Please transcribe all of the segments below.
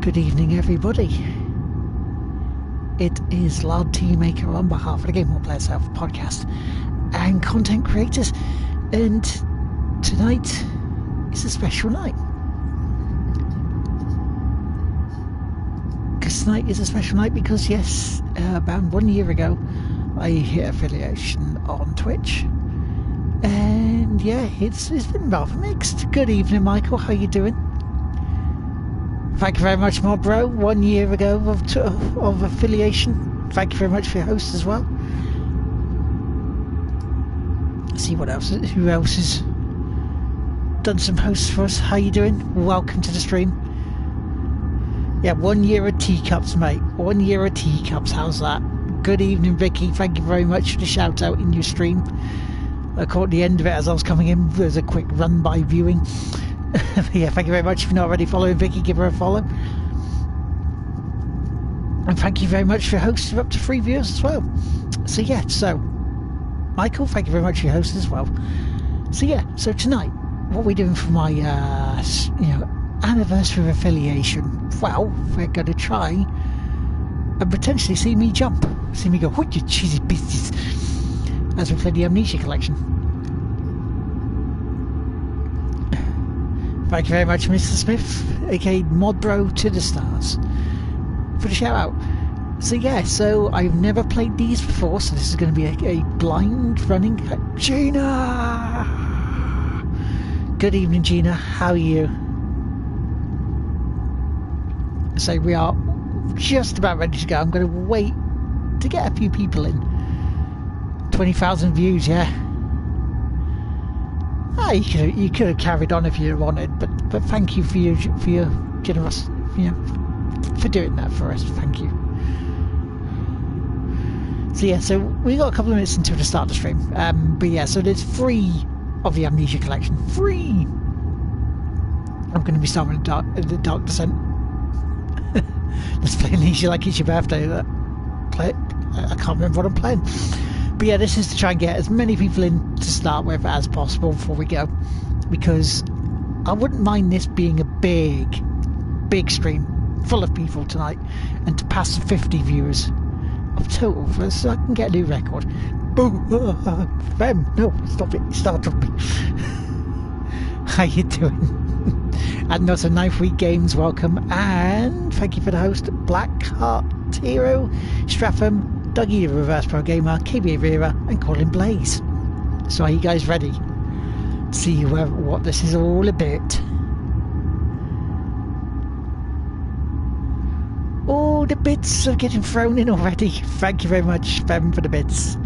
Good evening, everybody. It is Loud Tea Maker on behalf of the Game More Player Self podcast and content creators, and tonight is a special night. Because tonight is a special night because, yes, about 1 year ago, I hit affiliation on Twitch, and yeah, it's been rather mixed. Good evening, Michael. How you doing? Thank you very much, my bro. 1 year ago of affiliation. Thank you very much for your host as well. Let's see what else. Who else has done some hosts for us? How you doing? Welcome to the stream. Yeah, 1 year of teacups, mate. 1 year of teacups. How's that? Good evening, Vicky. Thank you very much for the shout out in your stream. I caught the end of it as I was coming in. There's a quick run by viewing. Yeah, thank you very much. If you're not already following Vicky, give her a follow. And thank you very much for your hosts. You're up to 3 viewers as well. So yeah, Michael, thank you very much for your host as well. So yeah, so tonight, what we're doing for my anniversary of affiliation, well, we're going to try and potentially see me jump. See me go, what you cheesy beasties, as we play the Amnesia Collection. Thank you very much, Mr. Smith, aka Mod Bro to the stars, for the shout out. So yeah, so I've never played these before, so this is going to be a blind running. Gina! Good evening, Gina. How are you? So we are just about ready to go. I'm going to wait to get a few people in. 20,000 views, yeah. You could have carried on if you wanted, but thank you for your generosity, for doing that for us. Thank you. So yeah, so we got a couple of minutes until the start of the stream. But yeah, so there's 3 of the Amnesia Collection. 3. I'm going to be starting with the Dark Descent. Let's play Amnesia like it's your birthday. I can't remember what I'm playing. But yeah, this is to try and get as many people in to start with as possible before we go, because I wouldn't mind this being a big stream full of people tonight, and to pass the 50 viewers of total, so I can get a new record. Fem, no, stop it, start with me. How you doing? And also 9th Week Games, welcome, and thank you for the host, Blackheart Hero, Stratham, Dougie the Reverse Pro Gamer, KBA Vera, and Colin Blaze. So are you guys ready to see what this is all about? All the bits are getting thrown in already. Thank you very much, Fem, for the bits.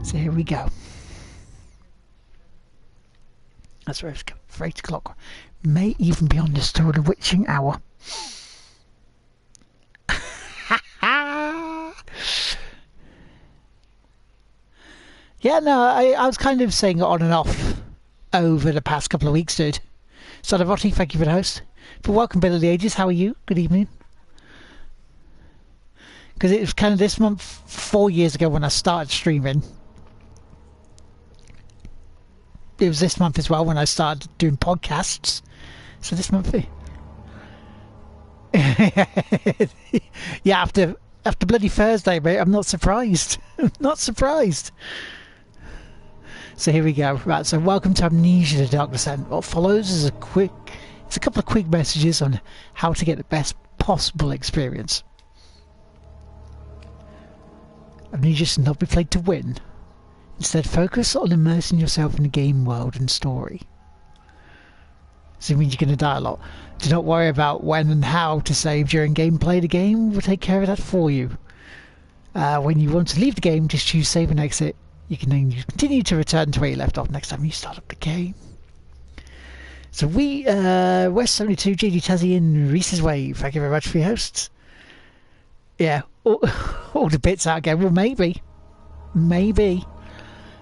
So here we go. That's where it's going. For 8 o'clock. May even be on this to the witching hour. Yeah, no, I was kind of saying it on and off over the past couple of weeks, dude. Salavoti, thank you for the host. But welcome, Bill of the Ages. How are you? Good evening. Because it was kind of this month, 4 years ago when I started streaming. It was this month as well when I started doing podcasts. So this month... Yeah, after bloody Thursday, mate, I'm not surprised. Not surprised. So here we go. Right, so welcome to Amnesia the Dark Descent. What follows is a couple of quick messages on how to get the best possible experience. Amnesia should not be played to win. Instead, focus on immersing yourself in the game world and story. So it means you're going to die a lot. Do not worry about when and how to save during gameplay. The game will take care of that for you. When you want to leave the game, just choose save and exit. You can then continue to return to where you left off next time you start up the game. So we, West 72, JD Tazzy and Reese's Wave, thank you very much for your hosts. Yeah, all the bits out again. Well, maybe.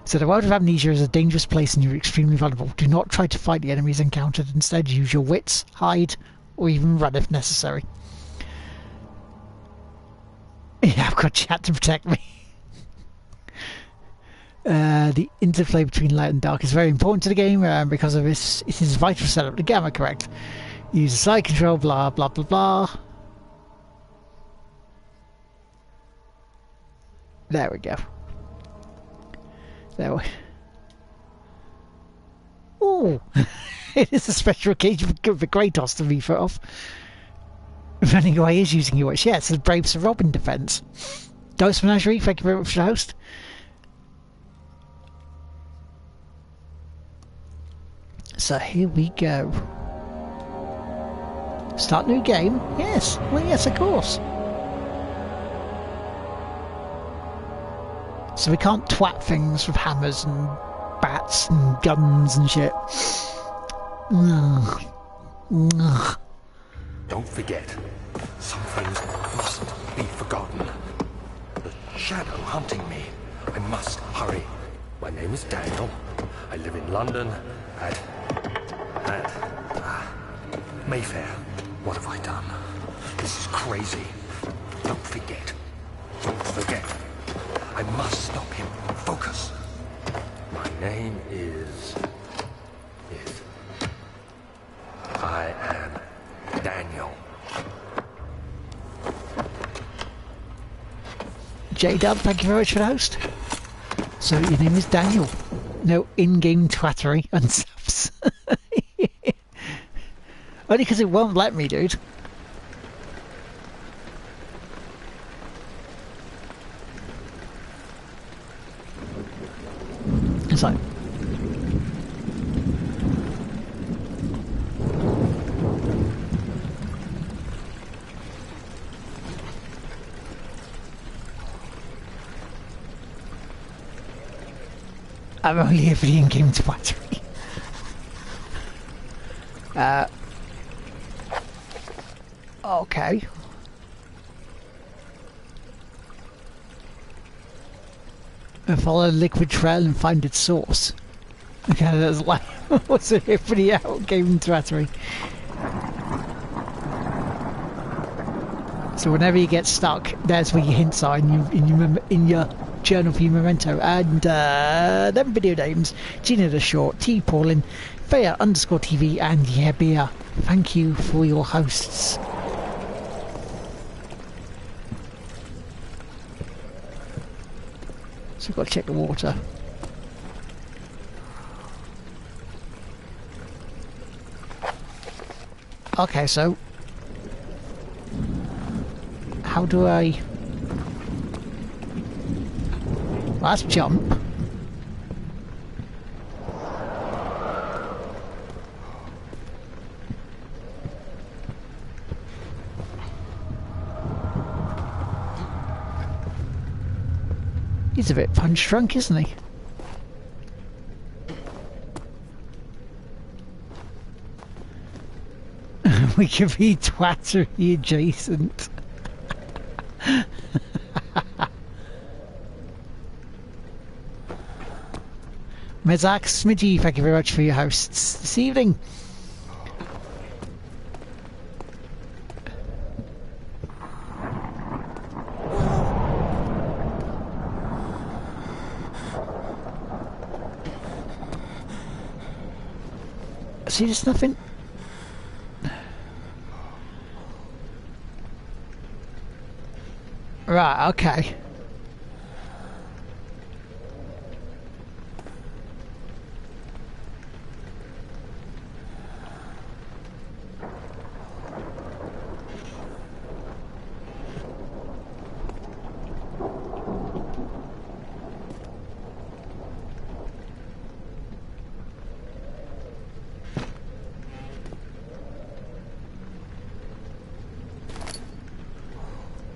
So the world of Amnesia is a dangerous place and you're extremely vulnerable. Do not try to fight the enemies encountered. Instead, use your wits, hide, or even run if necessary. Yeah, I've got chat to protect me. The interplay between light and dark is very important to the game because of this. It is vital to set up the gamma correct. Use the side control, blah, blah, blah, blah. There we go. There we... Ooh! It is a special occasion for Kratos to be put off. Running away is using your watch. Yeah, it's a Brave Sir Robin defence. Dose Menagerie, thank you very much for the host. So here we go. Start new game? Yes. Well, yes, of course. So we can't twat things with hammers and bats and guns and shit. Don't forget, some things mustn't be forgotten. The shadow hunting me. I must hurry. My name is Daniel. I live in London at Mayfair. What have I done? This is crazy. Don't forget. Don't forget. I must stop him. Focus. My name is... I am Daniel. J-Dub, thank you very much for the host. So your name is Daniel. No in-game twattery and stuffs. Only because it won't let me, dude. It's like... I'm only here for the in-game twattery. Okay. Follow the liquid trail and find its source. Okay, that's like... what's it here for the out-game twattery? So whenever you get stuck, there's where your hints are in your journal for your memento. And them video names: Gina the Short, T Paulin, Faya_TV, and Yeah Beer. Thank you for your hosts. So we've got to check the water. Okay, so how do I... well, that's jump. He's a bit punch drunk, isn't he? We could be twattery adjacent. Mezak Smidgy, thank you very much for your hosts this evening. See, there's nothing. Right, okay.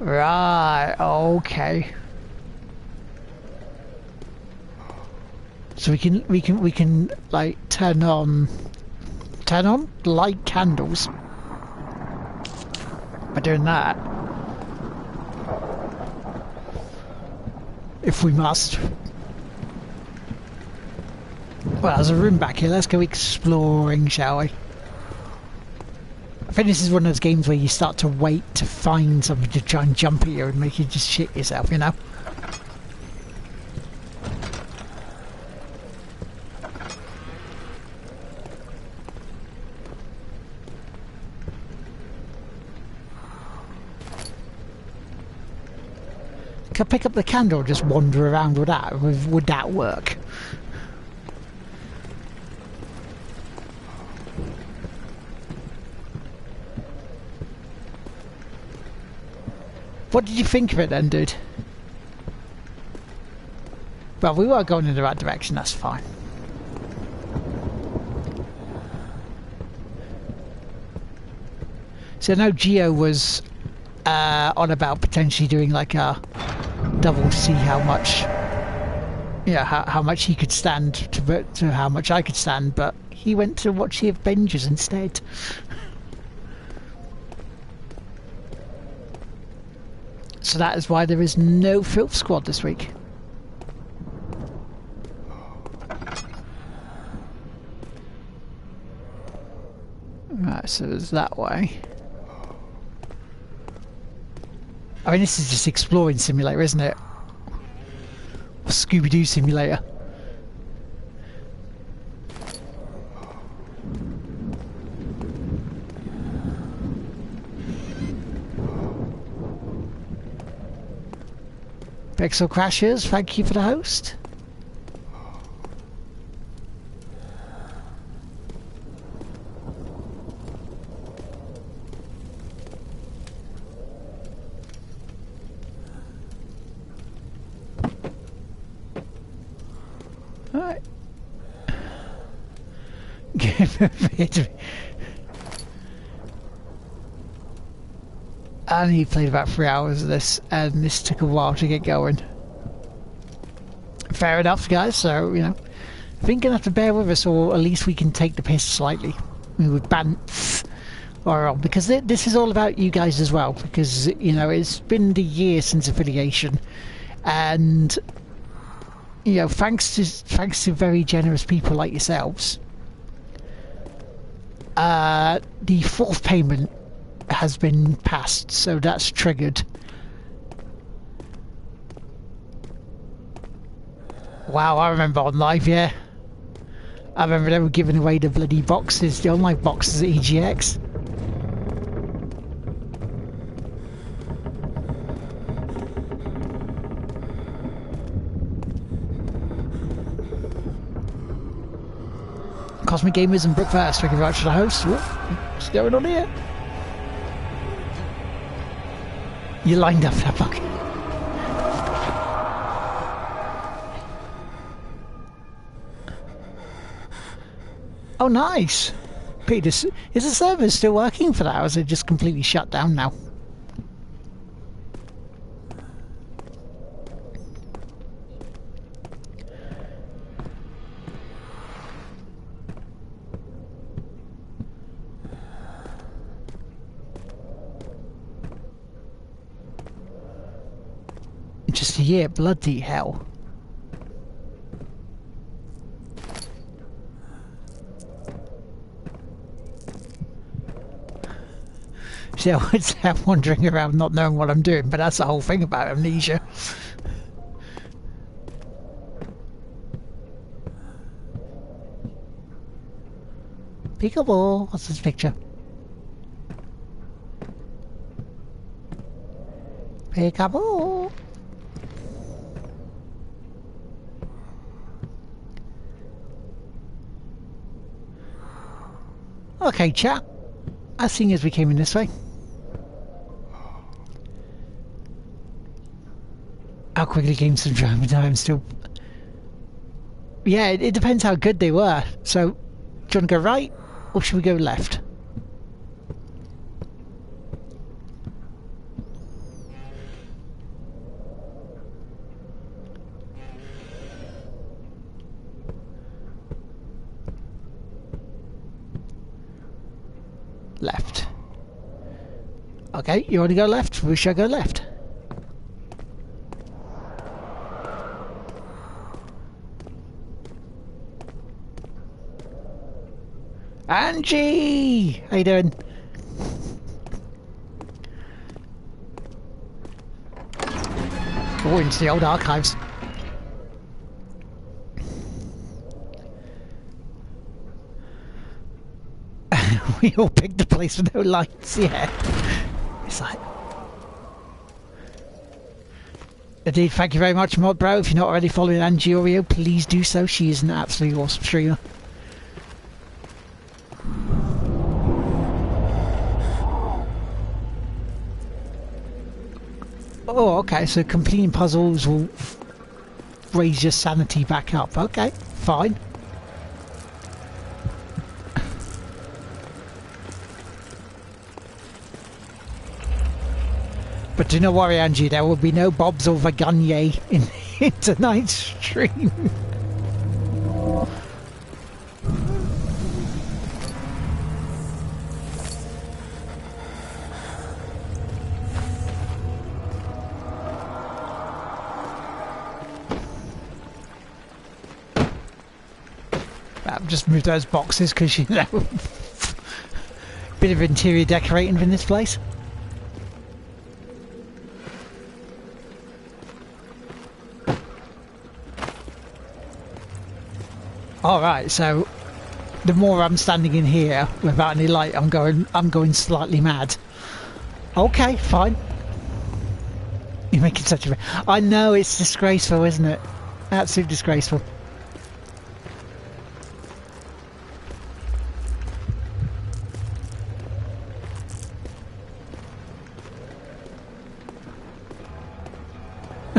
Right, okay. So we can like turn on light candles by doing that. If we must. Well, there's a room back here. Let's go exploring, shall we? I think this is one of those games where you start to wait to find something to try and jump at you and make you just shit yourself, you know? Could I pick up the candle and just wander around with that? Would that work? What did you think of it then, dude? Well, we were going in the right direction, that's fine. So I know Geo was on about potentially doing like a double to see how much, yeah, how much he could stand to how much I could stand, but he went to watch the Avengers instead. So that is why there is no Filth Squad this week. Right, so it's that way. I mean, this is just exploring simulator, isn't it? Or Scooby-Doo simulator. Pixel Crashers, thank you for the host. Alright. And he played about 3 hours of this, and this took a while to get going. Fair enough, guys, so, you know, I think you're gonna have to bear with us, or at least we can take the piss slightly. I mean, with bants or on, because this is all about you guys as well, because, you know, it's been the year since affiliation, and, you know, thanks to very generous people like yourselves, the fourth payment has been passed, so that's triggered. Wow, I remember on live, yeah. I remember they were giving away the bloody boxes, the online boxes at EGX. Cosmic Gamers and Brookfast, thank you very much for the host. What's going on here? You lined up that bucket. Oh, nice. Pete, is the server still working for that, or is it just completely shut down now? Just a year, bloody hell. See, I would say I'm wandering around not knowing what I'm doing, but that's the whole thing about Amnesia. Peekaboo, what's this picture? Peekaboo. Okay, chat. As seeing as we came in this way. How quickly games from driving time still. Yeah, it depends how good they were. So, do you want to go right or should we go left? Left. Okay, you want to go left? We shall go left. Angie! How you doing? Oh, into the old archives. We all picked a place with no lights, yeah. It's like... Indeed, thank you very much, Mod Bro. If you're not already following Angie Oreo, please do so. She is an absolutely awesome streamer. Oh, okay, so completing puzzles will raise your sanity back up. Okay, fine. But do not worry, Angie, there will be no Bobs or Vaganye in tonight's stream. Just move those boxes because, you know, bit of interior decorating in this place. Alright, so the more I'm standing in here without any light, I'm going slightly mad. Okay, fine. You're making such a... I know, it's disgraceful, isn't it? Absolutely disgraceful.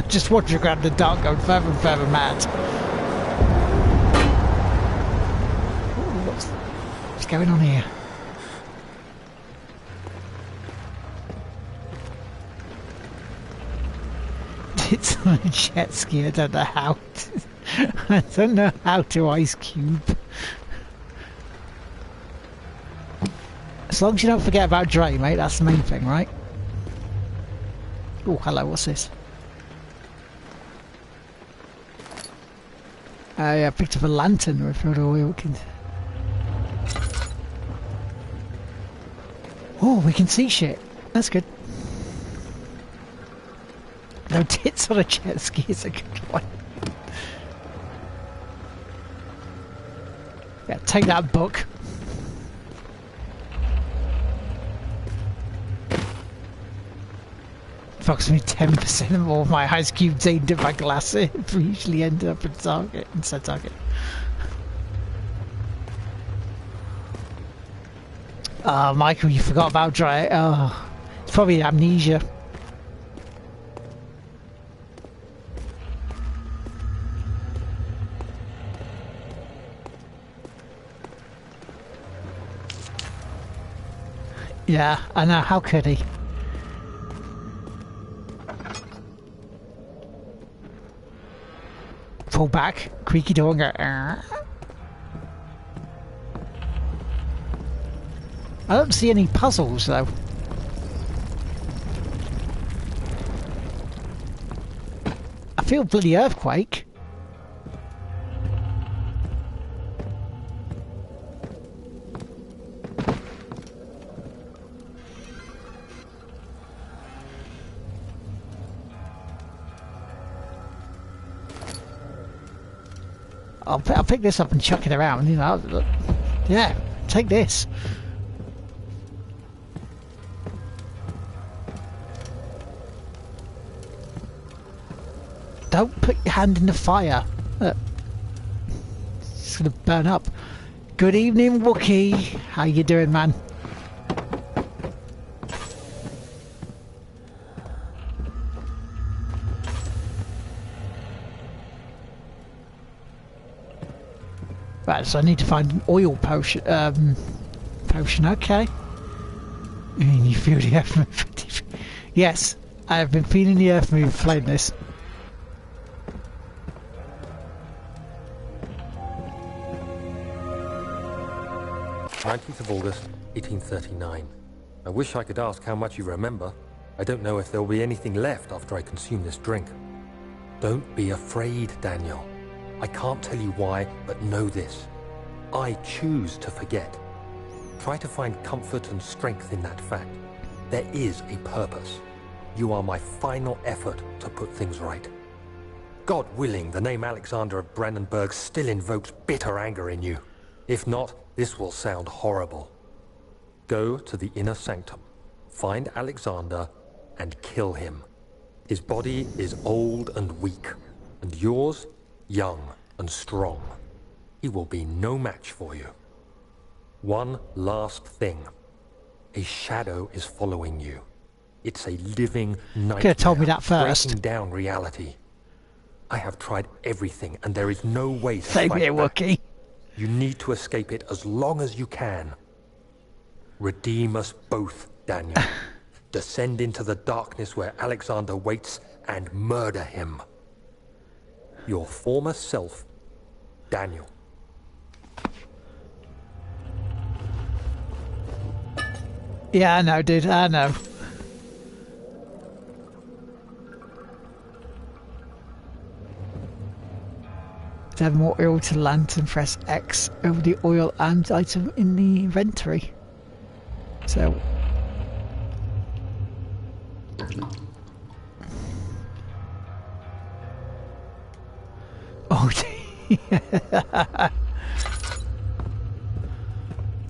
Just watching around the dark, going further and further mad. Ooh, what's going on here? It's on a jet ski. I don't know how. I don't know how to ice cube. As long as you don't forget about Dre, mate. That's the main thing, right? Oh, hello. What's this? I picked up a lantern with all we can. Oh, we can see shit. That's good. No tits on a jet ski is a good one. Yeah, take that book. Approximately 10% of all my ice cubes aimed at my glass usually ended up in target inside target. Oh, Michael, you forgot about Dry. Oh, it's probably Amnesia. Yeah, I know. How could he? Pull back, creaky door and go. I don't see any puzzles though. I feel bloody earthquake. I'll pick this up and chuck it around, you know. Yeah, take this. Don't put your hand in the fire. Look. It's gonna burn up. Good evening, Wookie. How you doing, man? Right, so I need to find an oil potion. Okay. And you feel the earth move. Yes, I have been feeling the earth move playing this. August 1839. I wish I could ask how much you remember. I don't know if there will be anything left after I consume this drink. Don't be afraid, Daniel. I can't tell you why, but know this. I choose to forget. Try to find comfort and strength in that fact. There is a purpose. You are my final effort to put things right. God willing, the name Alexander of Brandenburg still invokes bitter anger in you. If not, this will sound horrible. Go to the inner sanctum, find Alexander, and kill him. His body is old and weak, and yours young and strong. He will be no match for you. One last thing. A shadow is following you. It's a living nightmare. Could have told me that first. Breaking down reality. I have tried everything, and there is no way to Same fight here, back. Wookie. You need to escape it as long as you can. Redeem us both, Daniel. Descend into the darkness where Alexander waits and murder him. Your former self, Daniel. Yeah, I know, dude. I know. To have more oil to lantern, press X over the oil and item in the inventory. So. Oh,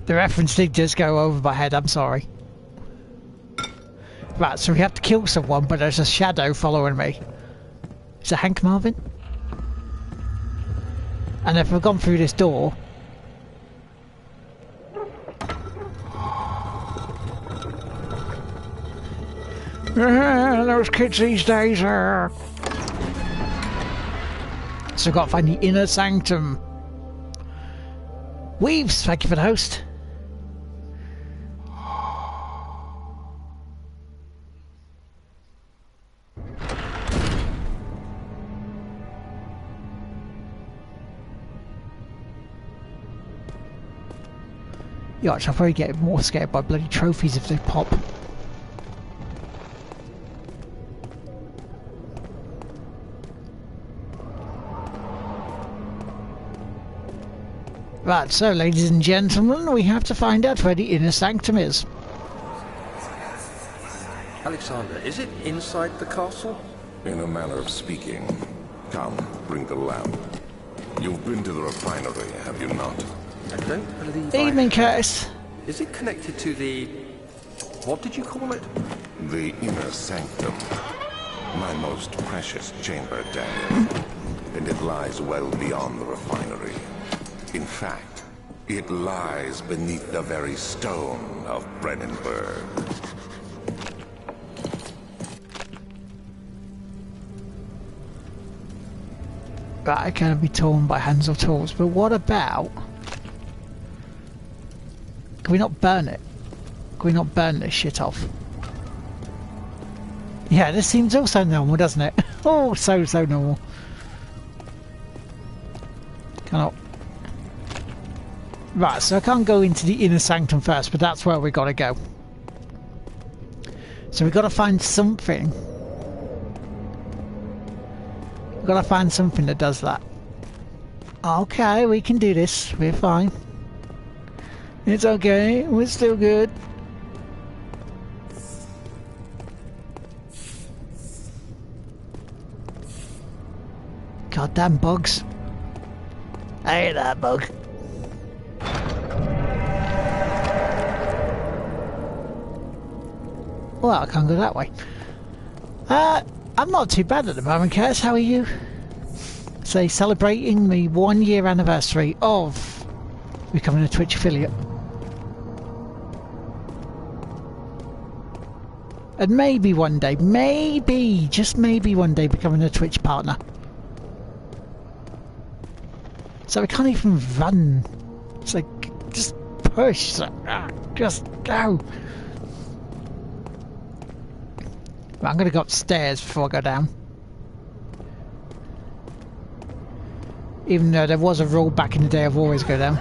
the reference did just go over my head, I'm sorry. Right, so we have to kill someone, but there's a shadow following me. Is it Hank Marvin? And if we've gone through this door... those kids these days are... So we've got to find the inner sanctum. Weaves, thank you for the host. Yeah, I'll probably get more scared by bloody trophies if they pop. Right, so ladies and gentlemen, we have to find out where the inner sanctum is. Alexander, is it inside the castle? In a manner of speaking. Come, bring the lamp. You've been to the refinery, have you not? I don't believe Evening, I... Curtis. Is it connected to the... what did you call it? The inner sanctum. My most precious chamber, Daniel. And it lies well beyond the refinery. In fact, it lies beneath the very stone of Brennenburg. Right, it can be torn by hands or tools, but what about... Can we not burn it? Can we not burn this shit off? Yeah, this seems also normal, doesn't it? Oh, so normal. Cannot... Right, so I can't go into the inner sanctum first, but that's where we gotta go. So we gotta find something. We've gotta find something that does that. Okay, we can do this. We're fine. It's okay. We're still good. Goddamn bugs. I hate that bug. Well, I can't go that way. I'm not too bad at the moment, Curtis. How are you? Say, celebrating the 1 year anniversary of becoming a Twitch affiliate. And maybe one day, maybe, just maybe one day becoming a Twitch partner. So we can't even run. It's like, just push. Just go. Right, I'm going to go upstairs before I go down. Even though there was a rule back in the day of always go down.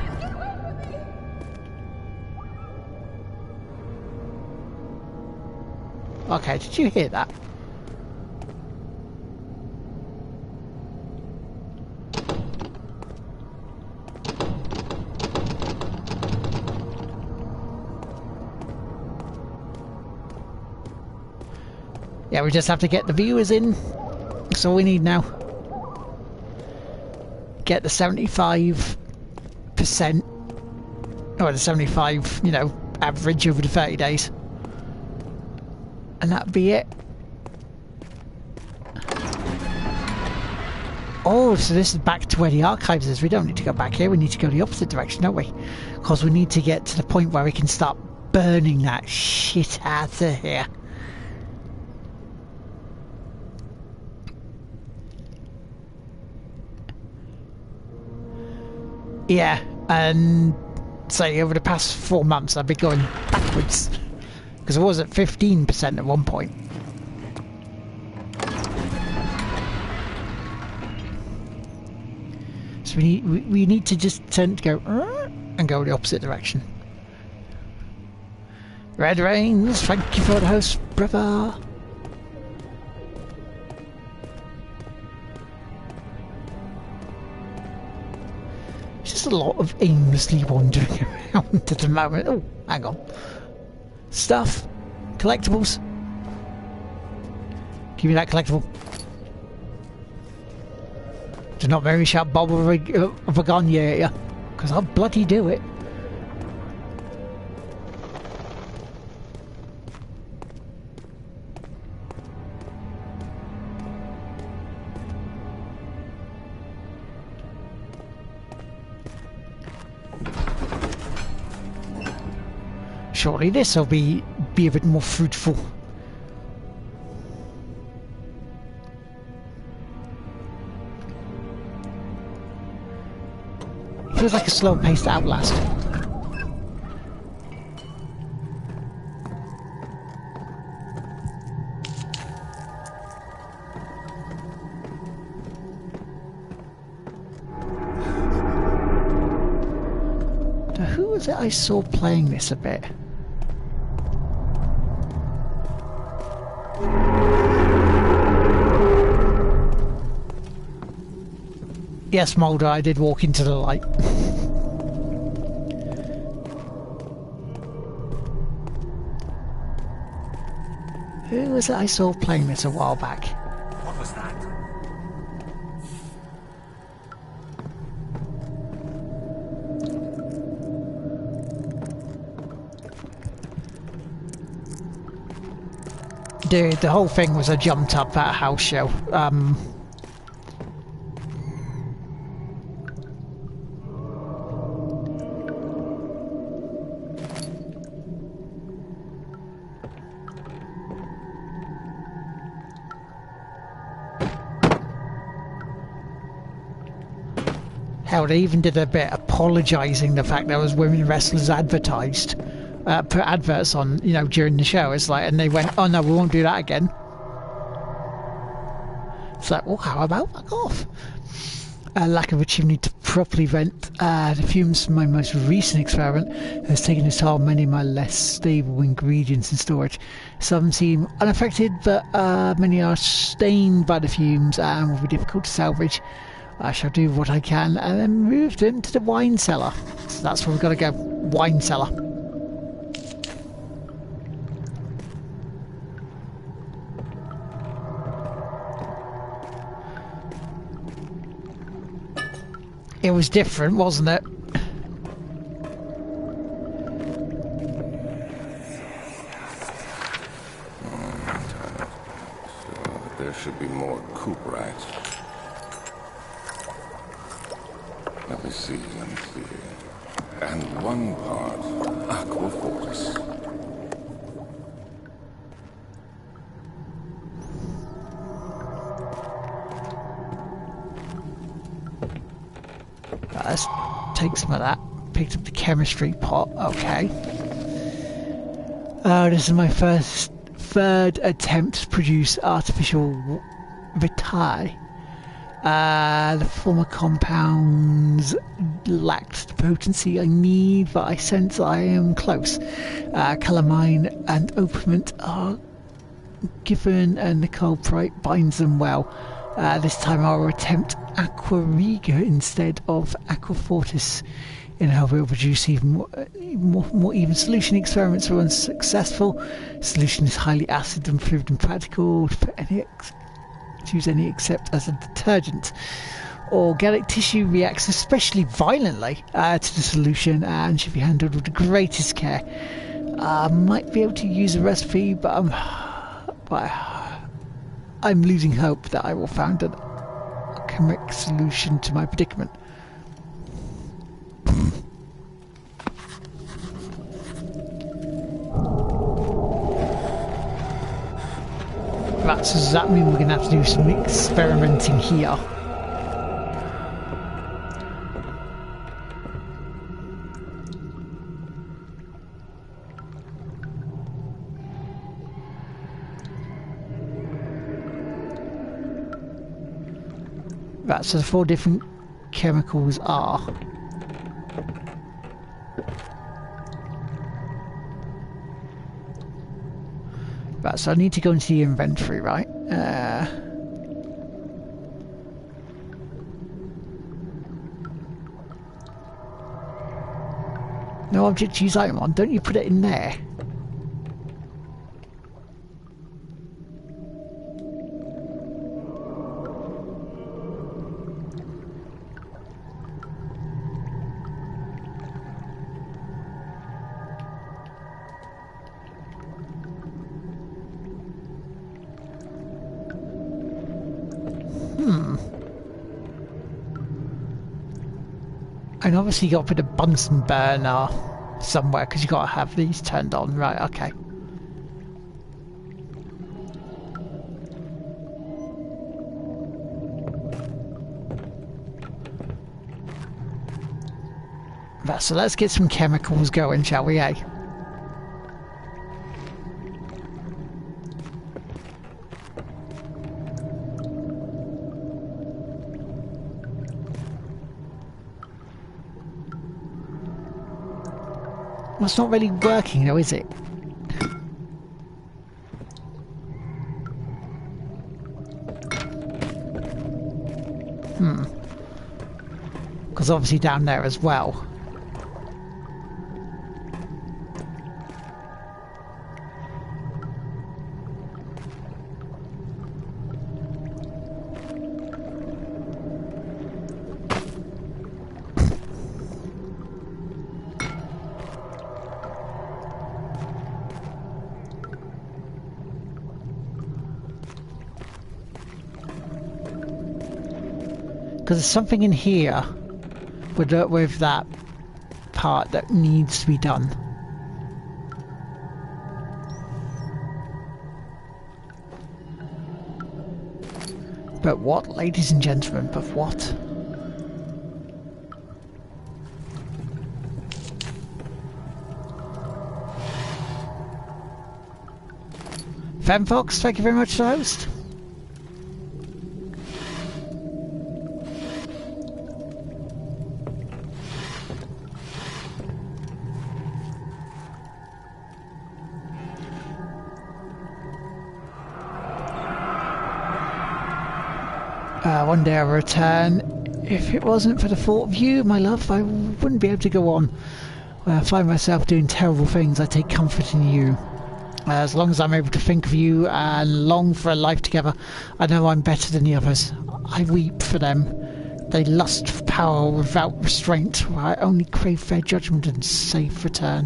Okay, did you hear that? Yeah, we just have to get the viewers in. That's all we need now. Get the 75%, or the 75, you know, average over the 30 days. And that'd be it. Oh, so this is back to where the archives is. We don't need to go back here. We need to go the opposite direction, don't we? Because we need to get to the point where we can start burning that shit out of here. Yeah, and say over the past 4 months I've been going backwards. Because I was at 15% at one point. So we need to just turn to go and go the opposite direction. Red Rains, thank you for the host, brother. It's just a lot of aimlessly wandering around at the moment. Oh, hang on. Stuff. Collectibles. Give me that collectible. Do not make me shout Bob of a gun, yeah, because I'll bloody do it. Surely this will be a bit more fruitful. Feels like a slow-paced Outlast. Now, who was it I saw playing this a bit? Yes, Mulder, I did walk into the light. Who was it I saw playing this a while back? What was that? Dude, the whole thing was a jumped up at a house show. Hell, they even did a bit apologising the fact there was women wrestlers advertised, put adverts on, you know, during the show. It's like, and they went, oh no, we won't do that again. It's like, well, how about fuck off? Lack of achievement to properly vent the fumes from my most recent experiment has taken its toll on many of my less stable ingredients in storage. Some seem unaffected, but many are stained by the fumes and will be difficult to salvage. I shall do what I can and then move them to the wine cellar. So that's where we've got to go. Wine cellar. It was different, wasn't it? So there should be more coop rats. Let me see. And one part aqua fortis. Let's take some of that. Picked up the chemistry pot. Okay. Oh, this is my third attempt to produce artificial vitae. The former compounds lacked the potency I need, but I sense I am close. Calamine and opiment are given, and the culprit binds them well. This time I'll attempt Aqua Riga instead of Aqua Fortis. In hope it will produce even more even solution. Experiments were unsuccessful. Solution is highly acid and proved impractical to use any except as a detergent. Organic tissue reacts especially violently to the solution and should be handled with the greatest care. I might be able to use a recipe, but I'm losing hope that I will find it. chemic solution to my predicament. Right, so does that mean we're going to have to do some experimenting here? Right, so the 4 different chemicals are... Right, so I need to go into the inventory, right? No object to use item on. Don't you put it in there? And obviously you got to put a Bunsen burner somewhere because you got to have these turned on. Right, okay. Right, so let's get some chemicals going, shall we, eh? Well, it's not really working though, is it? Because obviously down there as well. Because there's something in here with that part that needs to be done. But what, ladies and gentlemen, but what? Femfox, thank you very much for the host. One day I'll return. If it wasn't for the thought of you, my love, I wouldn't be able to go on. When I find myself doing terrible things, I take comfort in you. As long as I'm able to think of you and long for a life together, I know I'm better than the others. I weep for them. They lust for power without restraint, while I only crave fair judgment and safe return.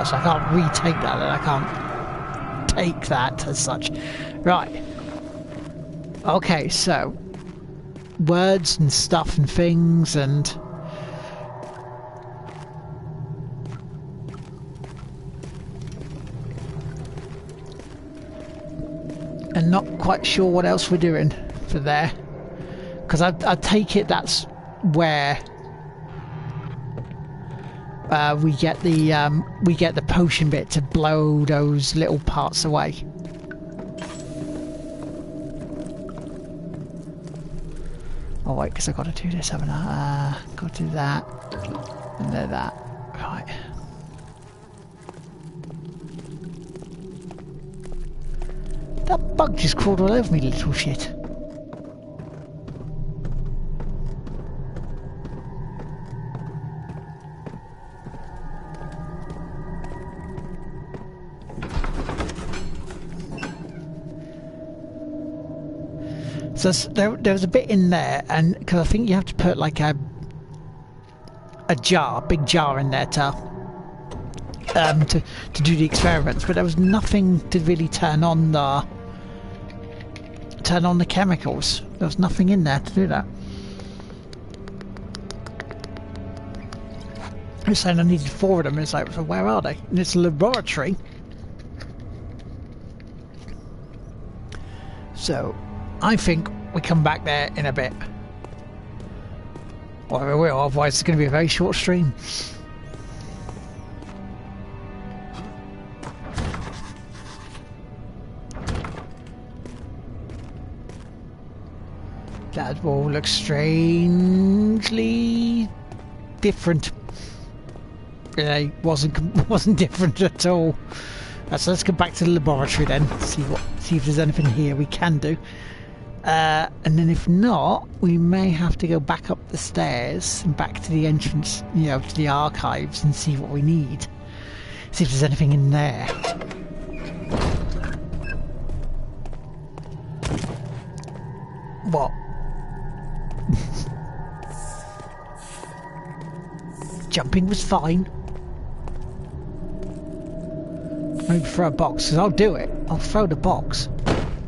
So I can't retake that, and I can't take that as such. Right. Okay, so words and stuff and things and not quite sure what else we're doing for there, because I take it that's where we get the potion bit to blow those little parts away. Oh wait, because I've got to do this, haven't I? Got to do that and then that. Right. That bug just crawled all over me, little shit. So there was a bit in there, and because I think you have to put like a big jar in there to to do the experiments, but there was nothing to really turn on the chemicals. There was nothing in there to do that. I was saying I needed 4 of them. It's like, so where are they? And it's a laboratory. So I think we come back there in a bit. Well, we will, otherwise it's going to be a very short stream. That wall looks strangely different. It wasn't different at all. So let's go back to the laboratory then. See if there's anything here we can do. And then if not, we may have to go back up the stairs and back to the entrance, you know, to the archives and see what we need. See if there's anything in there. What? Jumping was fine. Maybe throw a box, because I'll do it. I'll throw the box.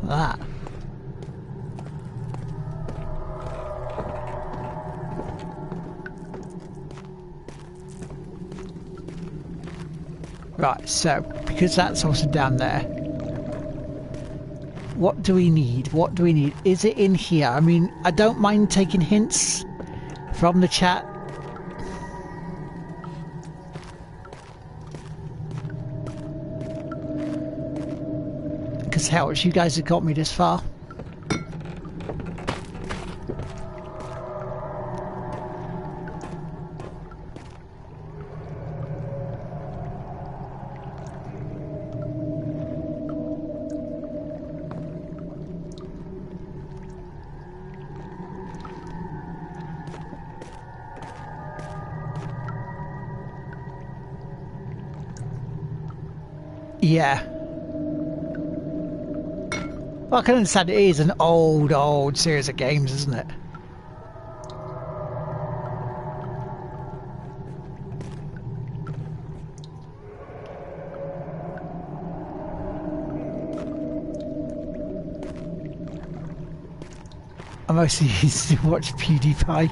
Like that. Right, so, because that's also down there, what do we need? What do we need? Is it in here? I mean, I don't mind taking hints from the chat. Because hell, you guys have got me this far. Yeah. Well, I can understand it is an old series of games, isn't it? I mostly used to watch PewDiePie.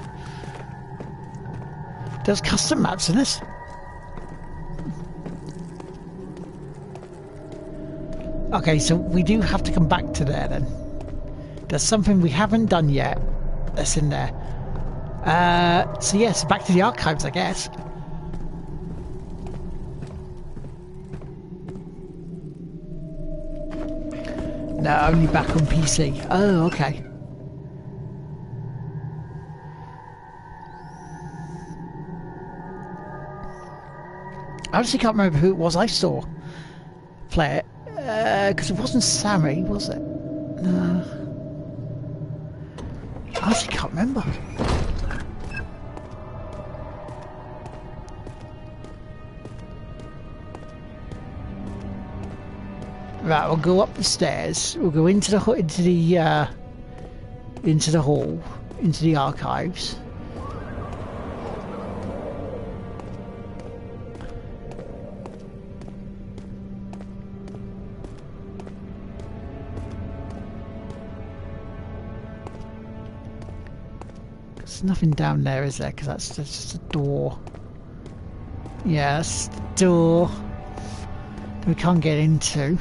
There's custom maps in this. Okay, so we do have to come back to there then. There's something we haven't done yet that's in there. So yes, back to the archives, I guess. No, only back on PC. Oh, okay. I honestly can't remember who it was I saw play it. Because it wasn't Sammy, was it? No. I honestly can't remember. Right, we'll go up the stairs. We'll go into the hall, into the archives. There's nothing down there, is there? Because that's just a door. Yeah, that's the door that we can't get into.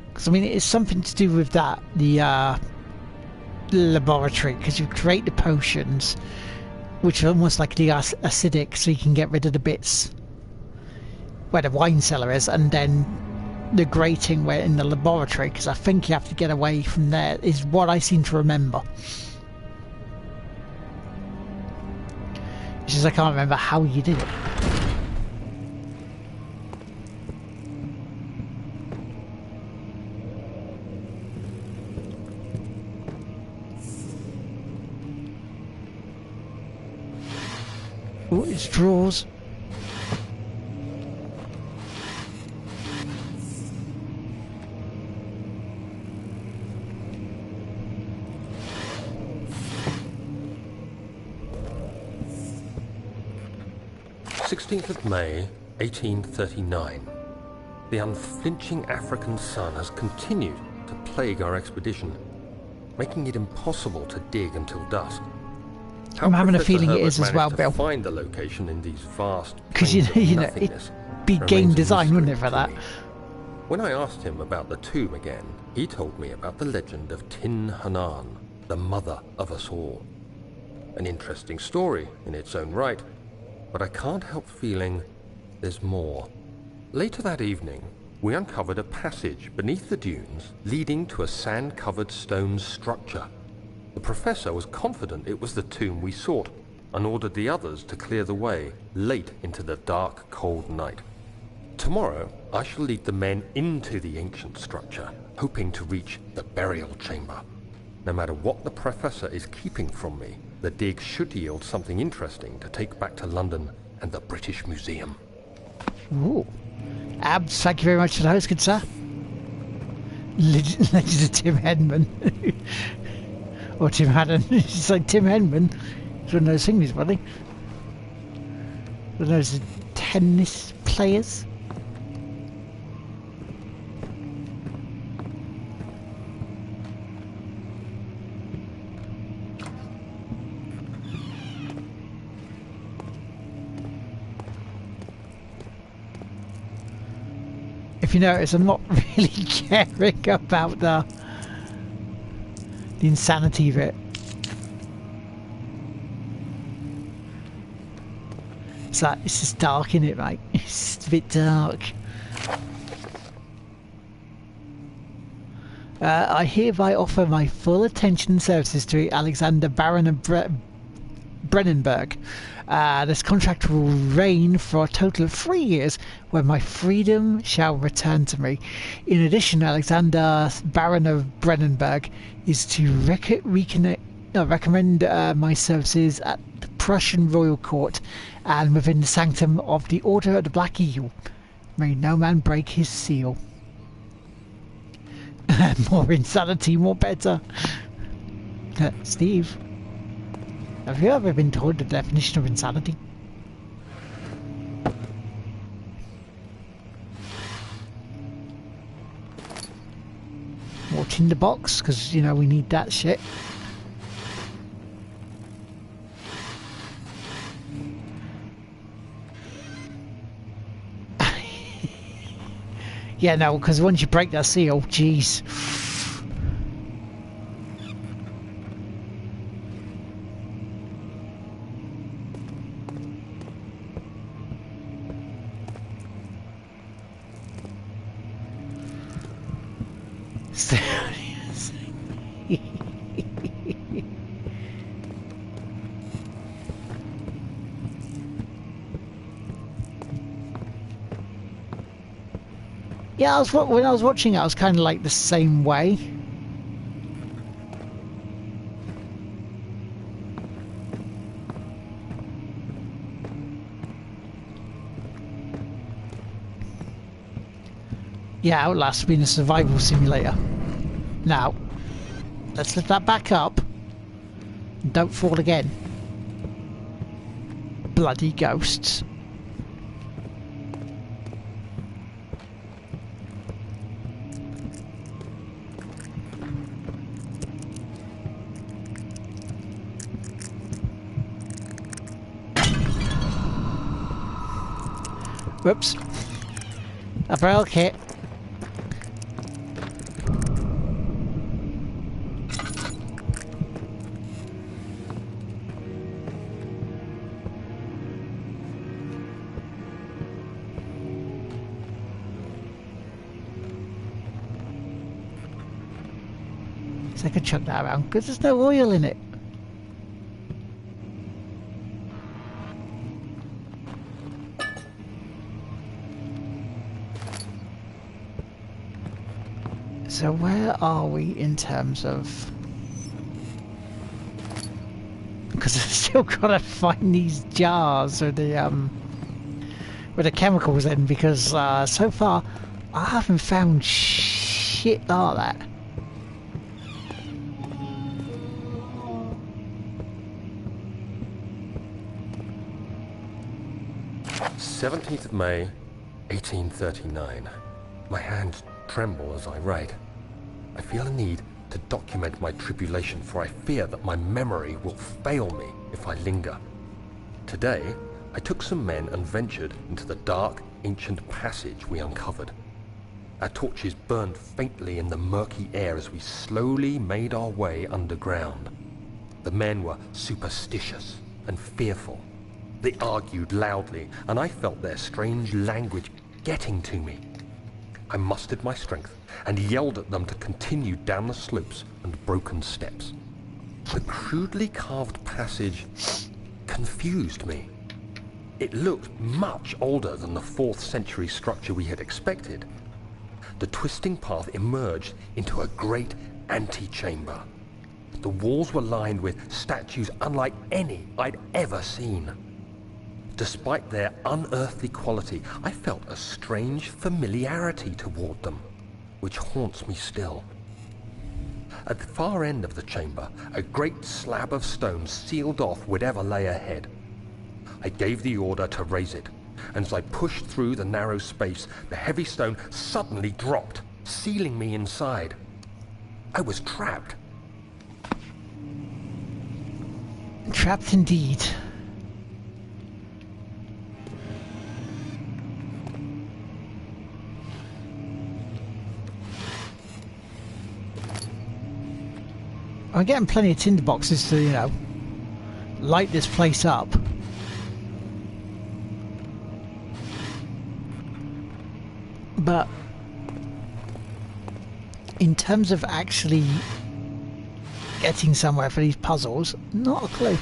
Because I mean, it's something to do with that, the laboratory, because you create the potions which are almost like the acidic, so you can get rid of the bits where the wine cellar is, and then the grating where in the laboratory, because I think you have to get away from there, is what I seem to remember. It's just I can't remember how you did it. Oh, it's drawers. May 1839. The unflinching African sun has continued to plague our expedition, making it impossible to dig until dusk. I'm having a feeling it is as well, Bill. Find the location in these vast because it'd be game design, wouldn't it, for that? When I asked him about the tomb again, he told me about the legend of Tin Hanan, the mother of us all. An interesting story in its own right, but I can't help feeling there's more. Later that evening, we uncovered a passage beneath the dunes leading to a sand-covered stone structure. The professor was confident it was the tomb we sought and ordered the others to clear the way late into the dark, cold night. Tomorrow, I shall lead the men into the ancient structure, hoping to reach the burial chamber. No matter what the professor is keeping from me, the dig should yield something interesting to take back to London and the British Museum. Ooh. Abs, thank you very much for those, good sir. Legend of Tim Henman. Or Tim Haddon. It's like Tim Henman. It's one of those things, buddy. One of those tennis players. If you notice, I'm not really caring about the insanity of it. It's like, it's just dark, isn't it, mate? It's just a bit dark. I hereby offer my full attention and services to Alexander Baron of Brennenburg. This contract will reign for a total of 3 years, when my freedom shall return to me. In addition, Alexander Baron of Brennenburg is to recommend my services at the Prussian Royal Court and within the sanctum of the Order of the Black Eagle. May no man break his seal. More insanity, more better. Steve, have you ever been told the definition of insanity? More tinder box, because, you know, we need that shit. Yeah, no, because once you break that seal, jeez. Yeah, when I was watching it, I was kind of like the same way. Yeah, Outlast being a survival simulator. Now, let's lift that back up. And don't fall again. Bloody ghosts. Whoops. I broke it. So I could chuck that around because there's no oil in it. So where are we in terms of because I've still got to find these jars with the chemicals in, because so far I haven't found shit like that. 17th of May, 1839. My hands tremble as I write. I feel a need to document my tribulation, for I fear that my memory will fail me if I linger. Today, I took some men and ventured into the dark, ancient passage we uncovered. Our torches burned faintly in the murky air as we slowly made our way underground. The men were superstitious and fearful. They argued loudly, and I felt their strange language getting to me. I mustered my strength and yelled at them to continue down the slopes and broken steps. The crudely carved passage confused me. It looked much older than the 4th century structure we had expected. The twisting path emerged into a great antechamber. The walls were lined with statues unlike any I'd ever seen. Despite their unearthly quality, I felt a strange familiarity toward them, which haunts me still. At the far end of the chamber, a great slab of stone sealed off whatever lay ahead. I gave the order to raise it, and as I pushed through the narrow space, the heavy stone suddenly dropped, sealing me inside. I was trapped. Trapped indeed. I'm getting plenty of tinder boxes to, you know, light this place up. But in terms of actually getting somewhere for these puzzles, not a clue.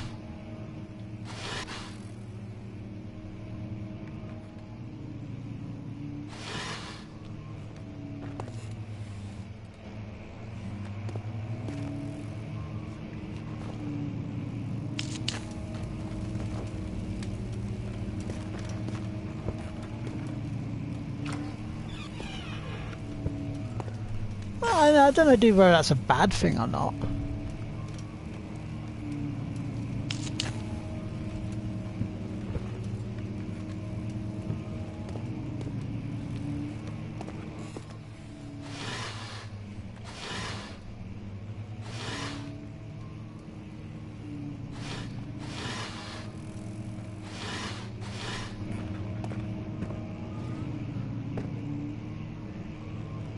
I don't know whether that's a bad thing or not.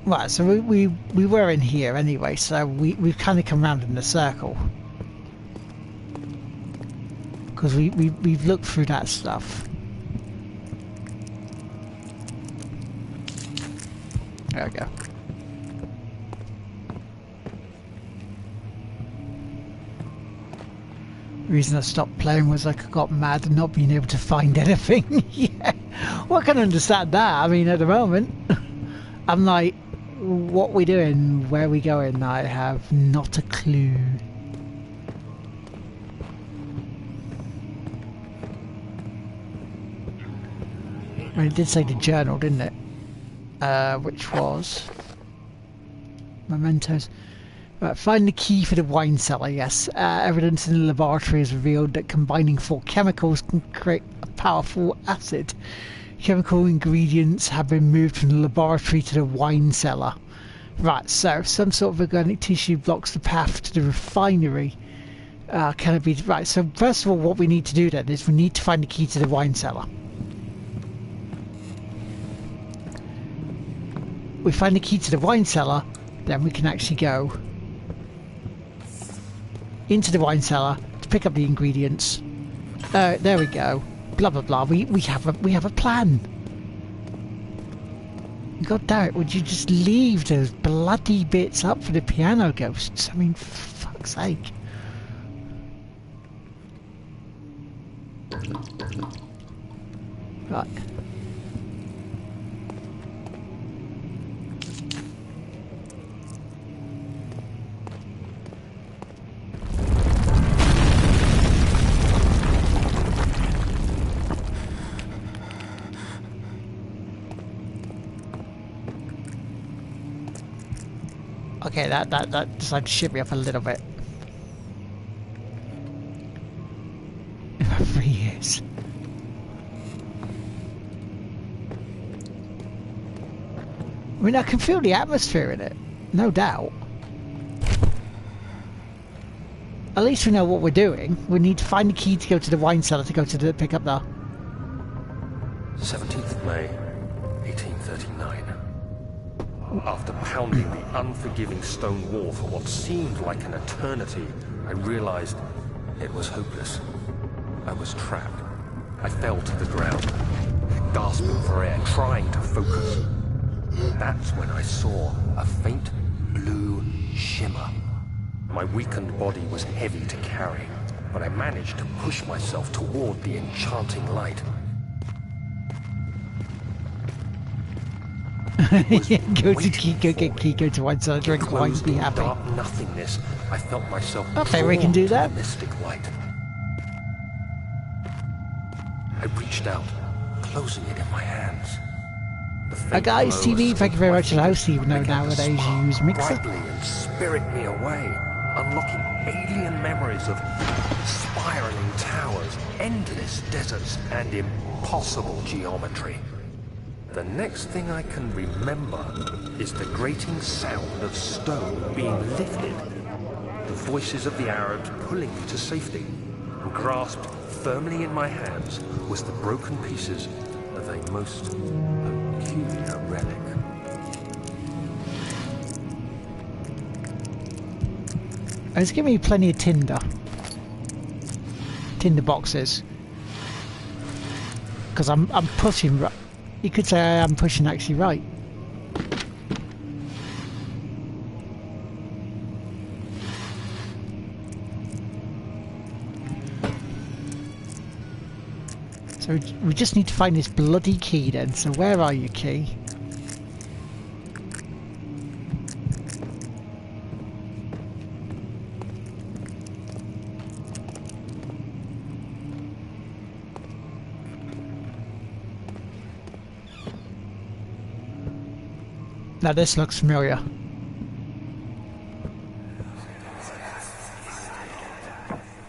Right, so we were in here anyway, so we've kind of come round in a circle. Because we've looked through that stuff. There we go. The reason I stopped playing was I got mad at not being able to find anything. Yeah, well, I can understand that. I mean, at the moment, I'm like, what we doing? Where we going? I have not a clue. I mean, it did say the journal, didn't it? Which was mementos. Right, find the key for the wine cellar. Yes, evidence in the laboratory has revealed that combining 4 chemicals can create a powerful acid. Chemical ingredients have been moved from the laboratory to the wine cellar. Right, so some sort of organic tissue blocks the path to the refinery. Can it be... Right, so first of all, what we need to do then is we need to find the key to the wine cellar. We find the key to the wine cellar, then we can actually go into the wine cellar to pick up the ingredients. There we go. Blah blah blah. We have a plan. God damn it! Would you just leave those bloody bits up for the piano ghosts? I mean, for fuck's sake. Right. Okay, that decided to shit me up a little bit. 3 years. I mean, I can feel the atmosphere in it, no doubt. At least we know what we're doing. We need to find the key to go to the wine cellar to go to the pickup there. 17th of May, 1839. After pounding the unforgiving stone wall for what seemed like an eternity, I realized it was hopeless. I was trapped. I fell to the ground, gasping for air, trying to focus. That's when I saw a faint blue shimmer. My weakened body was heavy to carry, but I managed to push myself toward the enchanting light. Go to Kiko, get Kiko to one side, drink wine, be happy. Dark nothingness, I felt myself okay, we can do drawn that. to the mystic light. I reached out, closing it in my hands. Guys, TV, thank you very much for the host, even though nowadays you use Mixer. Brightly and spirit me away, unlocking alien memories of spiraling towers, endless deserts, and impossible geometry. The next thing I can remember is the grating sound of stone being lifted, the voices of the Arabs pulling me to safety, and grasped firmly in my hands was the broken pieces of a most peculiar relic. It's giving me plenty of tinder boxes, because I'm pushing right. You could say I am pushing actually right. So we just need to find this bloody key then. So where are you, key? Now this looks familiar.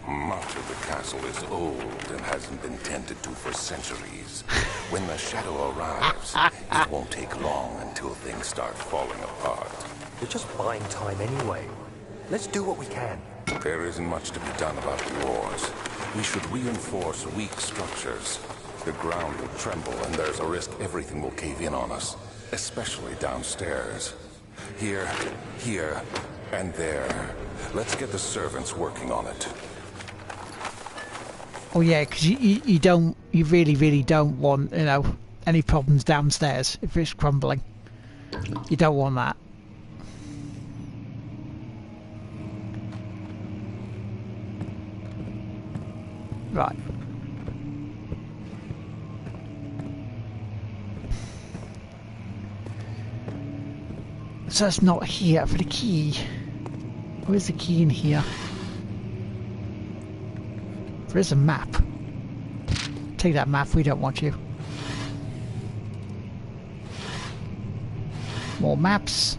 Much of the castle is old and hasn't been tended to for centuries. When the shadow arrives, it won't take long until things start falling apart. We're just buying time anyway. Let's do what we can. There isn't much to be done about the wars. We should reinforce weak structures. The ground will tremble and there's a risk everything will cave in on us. Especially downstairs. Here, and there. Let's get the servants working on it. Oh yeah, because you really don't want, you know, any problems downstairs if it's crumbling. You don't want that. Right. So it's not here for the key. Where's the key in here? There is a map. Take that map, we don't want you. More maps.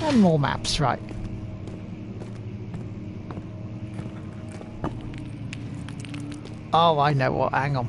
And more maps, right. Oh, I know what, hang on.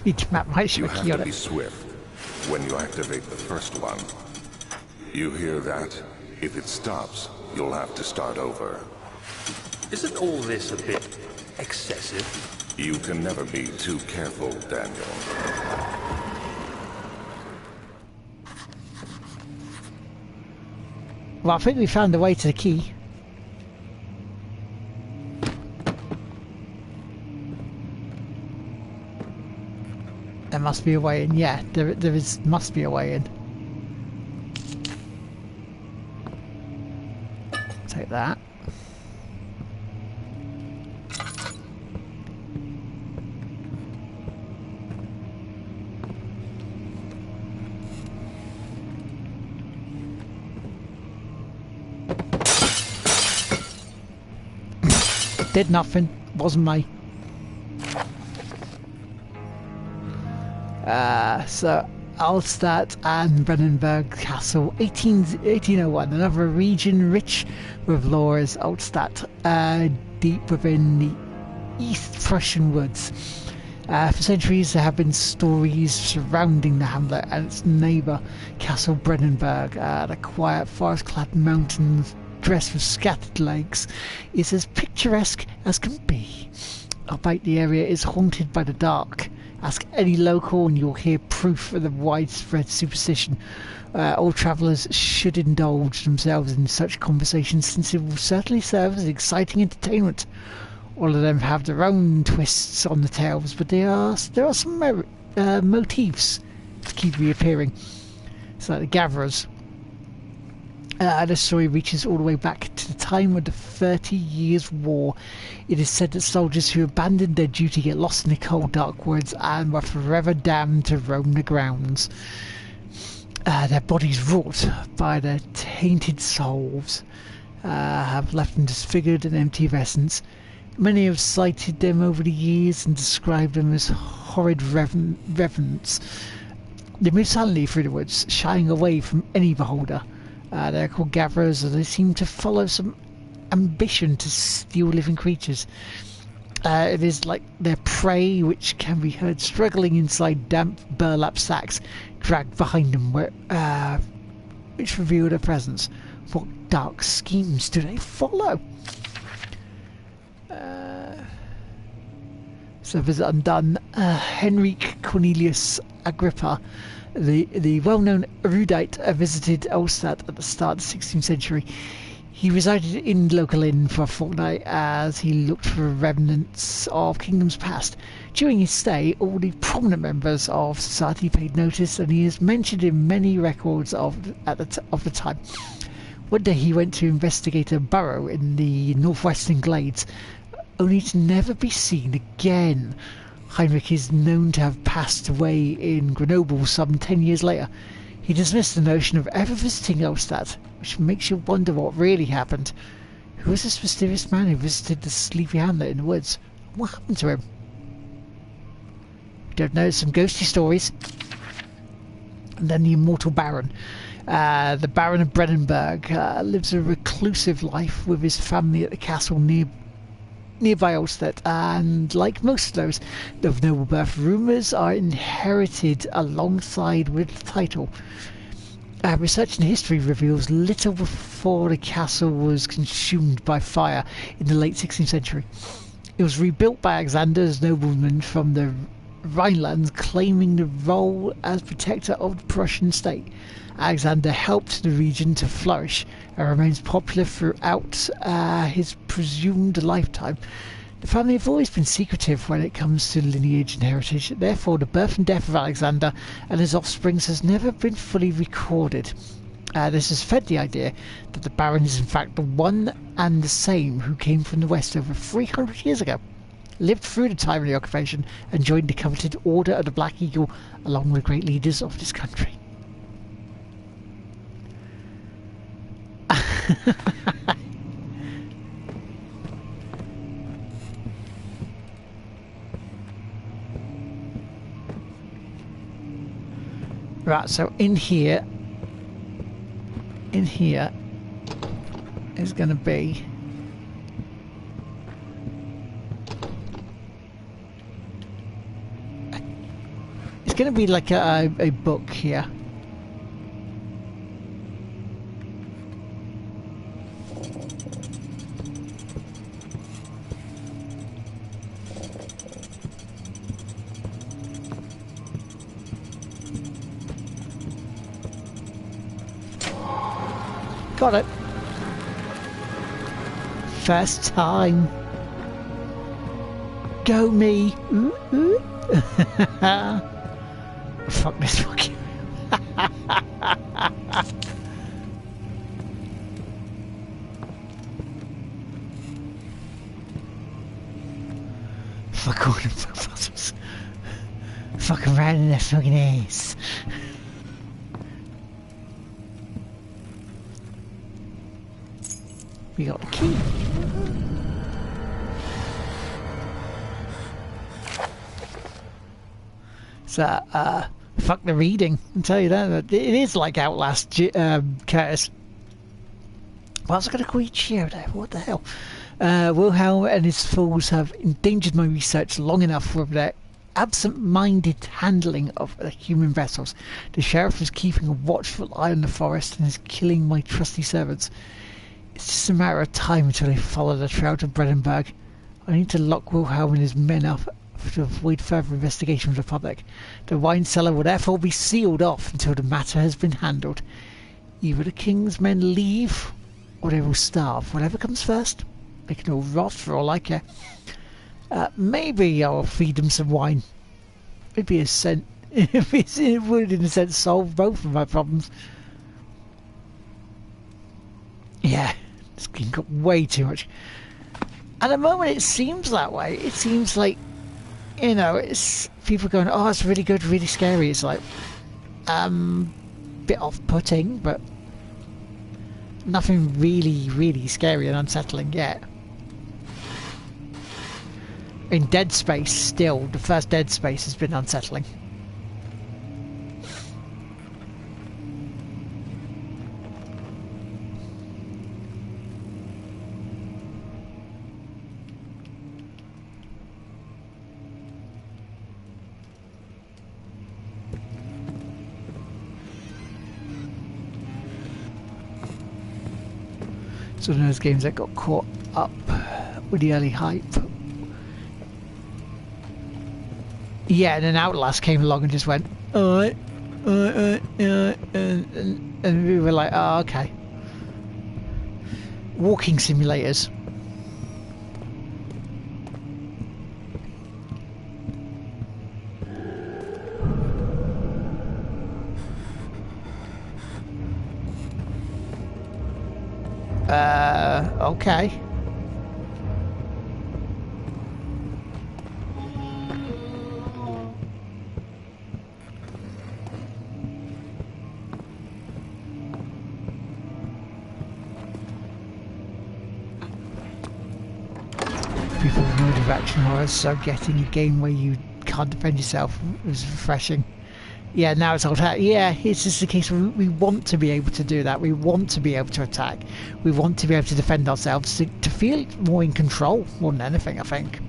Each map might show You a have key on to be it. swift when you activate the first one. You hear that? If it stops, you'll have to start over. Isn't all this a bit excessive? You can never be too careful, Daniel. Well, I think we found the way to the key. There must be a way in. Yeah, must be a way in. Take that. Did nothing. Wasn't me. So Alstadt and Brennenburg Castle, 1801. Another region rich with lore is Alstadt, deep within the East Prussian woods. For centuries there have been stories surrounding the hamlet and its neighbour, Castle Brennenburg. The quiet forest-clad mountains dressed with scattered lakes is as picturesque as can be. Albeit the area is haunted by the dark. Ask any local and you'll hear proof of the widespread superstition. All travellers should indulge themselves in such conversations, since it will certainly serve as exciting entertainment. All of them have their own twists on the tales, but there are some motifs that keep reappearing. It's like the Gatherers. The story reaches all the way back to the time of the 30 Years' War. It is said that soldiers who abandoned their duty get lost in the cold, dark woods and were forever damned to roam the grounds. Their bodies, wrought by their tainted souls, have left them disfigured and empty of essence. Many have cited them over the years and described them as horrid revenants. They move silently through the woods, shying away from any beholder. They're called Gatherers, and they seem to follow some ambition to steal living creatures. It is like their prey, which can be heard struggling inside damp burlap sacks dragged behind them, which reveal their presence. What dark schemes do they follow? So visit undone. Henrik Cornelius Agrippa, the well-known erudite, visited Alstadt at the start of the 16th century. He resided in the local inn for a fortnight as he looked for remnants of kingdoms past. During his stay, all the prominent members of society paid notice, and he is mentioned in many records of the time. One day he went to investigate a burrow in the northwestern glades, only to never be seen again. Heinrich is known to have passed away in Grenoble some 10 years later. He dismissed the notion of ever visiting Alstadt, which makes you wonder what really happened. Who was this mysterious man who visited the sleepy hamlet in the woods? What happened to him? We don't know. Some ghosty stories. And then the immortal Baron. The Baron of Brennenburg lives a reclusive life with his family at the castle nearby Alstadt, and like most of those of noble birth, rumours are inherited alongside with the title. Research in history reveals little before the castle was consumed by fire in the late 16th century. It was rebuilt by Alexander's noblemen from the Rhineland, claiming the role as protector of the Prussian state. Alexander helped the region to flourish and remains popular throughout his presumed lifetime. The family have always been secretive when it comes to lineage and heritage. Therefore, the birth and death of Alexander and his offspring has never been fully recorded. This has fed the idea that the Baron is in fact the one and the same who came from the west over 300 years ago, lived through the time of the occupation, and joined the coveted Order of the Black Eagle along with great leaders of this country. Right, so in here is going to be like a book here. Got it. First time. Go me. Ooh, ooh. Fuck this fucking. Fuck all the fuck puzzles. Fuck around in their fucking ass. We got the key. So, fuck the reading. I'll tell you that. It is like Outlast, Curtis. Why was I going to call you Chio there? What the hell? Wilhelm and his fools have endangered my research long enough with their absent-minded handling of the human vessels. The sheriff is keeping a watchful eye on the forest and is killing my trusty servants. It's just a matter of time until they follow the trail to Bredenberg. I need to lock Wilhelm and his men up to avoid further investigation from the public. The wine cellar will therefore be sealed off until the matter has been handled. Either the king's men leave, or they will starve. Whatever comes first. They can all rot for all I care. Maybe I'll feed them some wine. It would, in a sense, solve both of my problems. Yeah, this game got way too much. At the moment, it seems that way. It seems like, you know, it's people going, "Oh, it's really good, really scary." It's like, bit off-putting, but nothing really, really scary and unsettling yet. In Dead Space, still, the first Dead Space has been unsettling. It's one of those games that got caught up with the early hype. Yeah, and then Outlast came along and just went, alright, and we were like, oh, okay. Walking simulators. Okay. People with mode of action horror, so getting a game where you can't defend yourself was refreshing. Yeah, now it's all attack. Yeah, it's just the case where we want to be able to do that. We want to be able to attack. We want to be able to defend ourselves, to feel more in control more than anything, I think.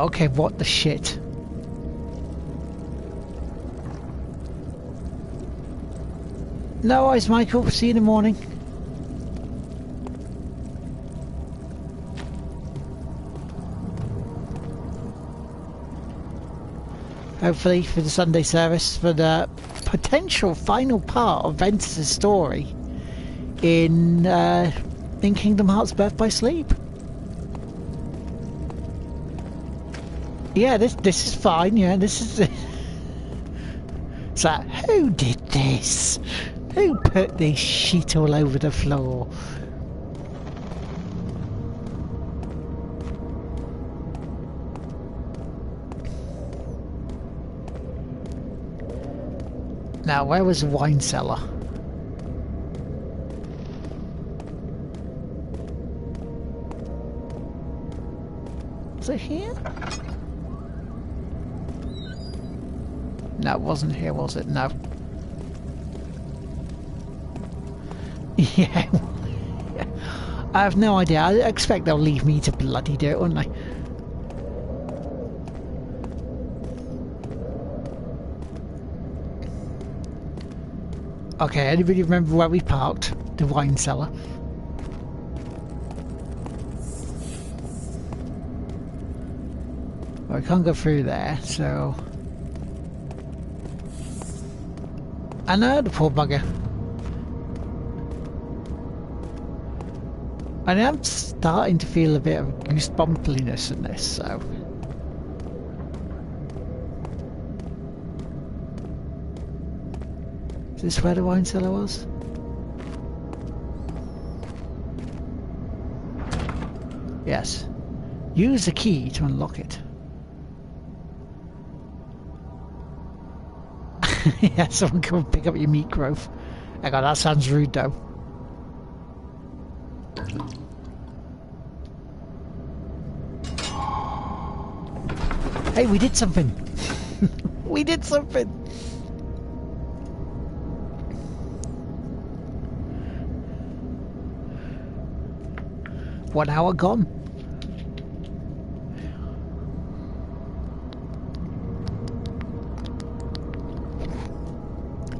Okay, what the shit? No worries, Michael. See you in the morning. Hopefully for the Sunday service, for the potential final part of Ventus' story in Kingdom Hearts Birth by Sleep. Yeah, this is fine. Yeah, this is. So, who did this? Who put this shit all over the floor? Now, where was the wine cellar? Was it here? No, it wasn't here, was it? No. Yeah. I have no idea. I expect they'll leave me to bloody do it, won't they? Okay, anybody remember where we parked? The wine cellar. Well, we can't go through there, so... I know, the poor bugger. I am starting to feel a bit of goosebumpliness in this, so... Is this where the wine cellar was? Yes. Use the key to unlock it. Yeah, someone come and pick up your meat growth. Hang on, that sounds rude though. Hey, we did something. We did something. 1 hour gone.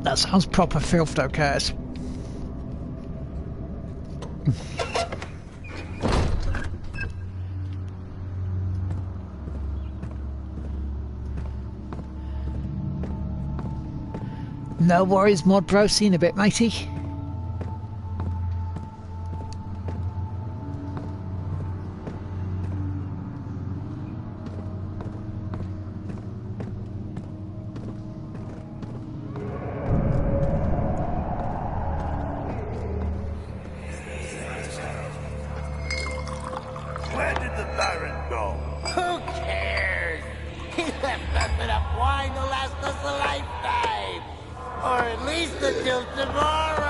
That sounds proper filth though, Curtis. No worries, Mod Bro. See you in a bit, matey. Where did the Baron go? Who cares? He left us enough wine to last us a lifetime. Or at least until tomorrow.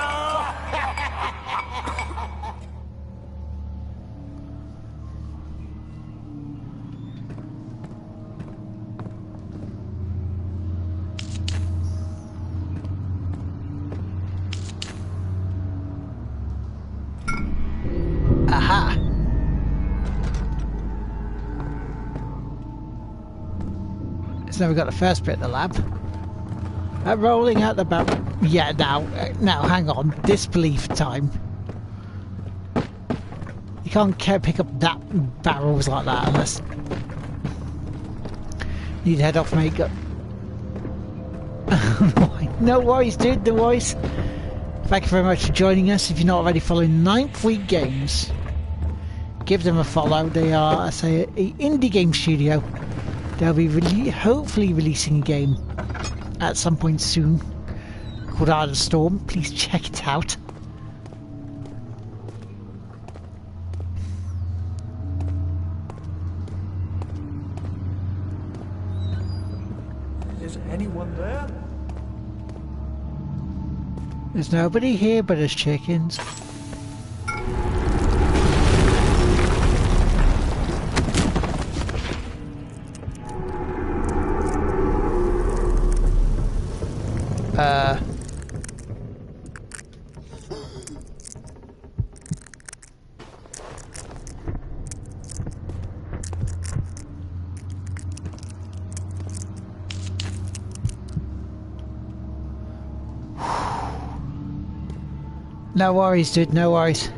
Aha! So we got the first bit of the lab. Rolling out the barrel. Yeah, now, hang on. Disbelief time. You can't pick up that barrels like that unless you'd head off, mate. No worries, dude. No worries. Thank you very much for joining us. If you're not already following Ninth Week Games, give them a follow. They are, I say, an indie game studio. They'll be hopefully releasing a game at some point soon called Art of Storm. Please check it out. Is anyone there? There's nobody here but us chickens. No worries, dude, no worries.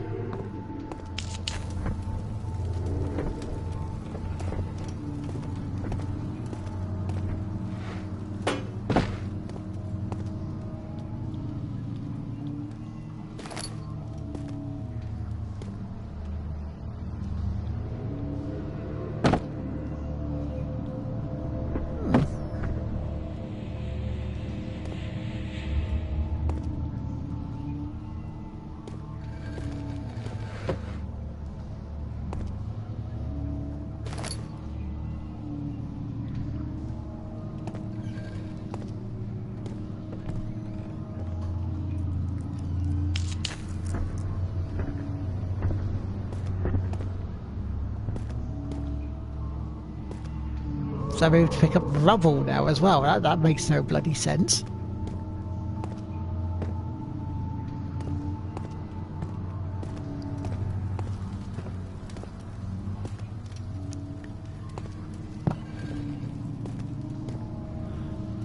So I'm able to pick up rubble now as well. That makes no bloody sense.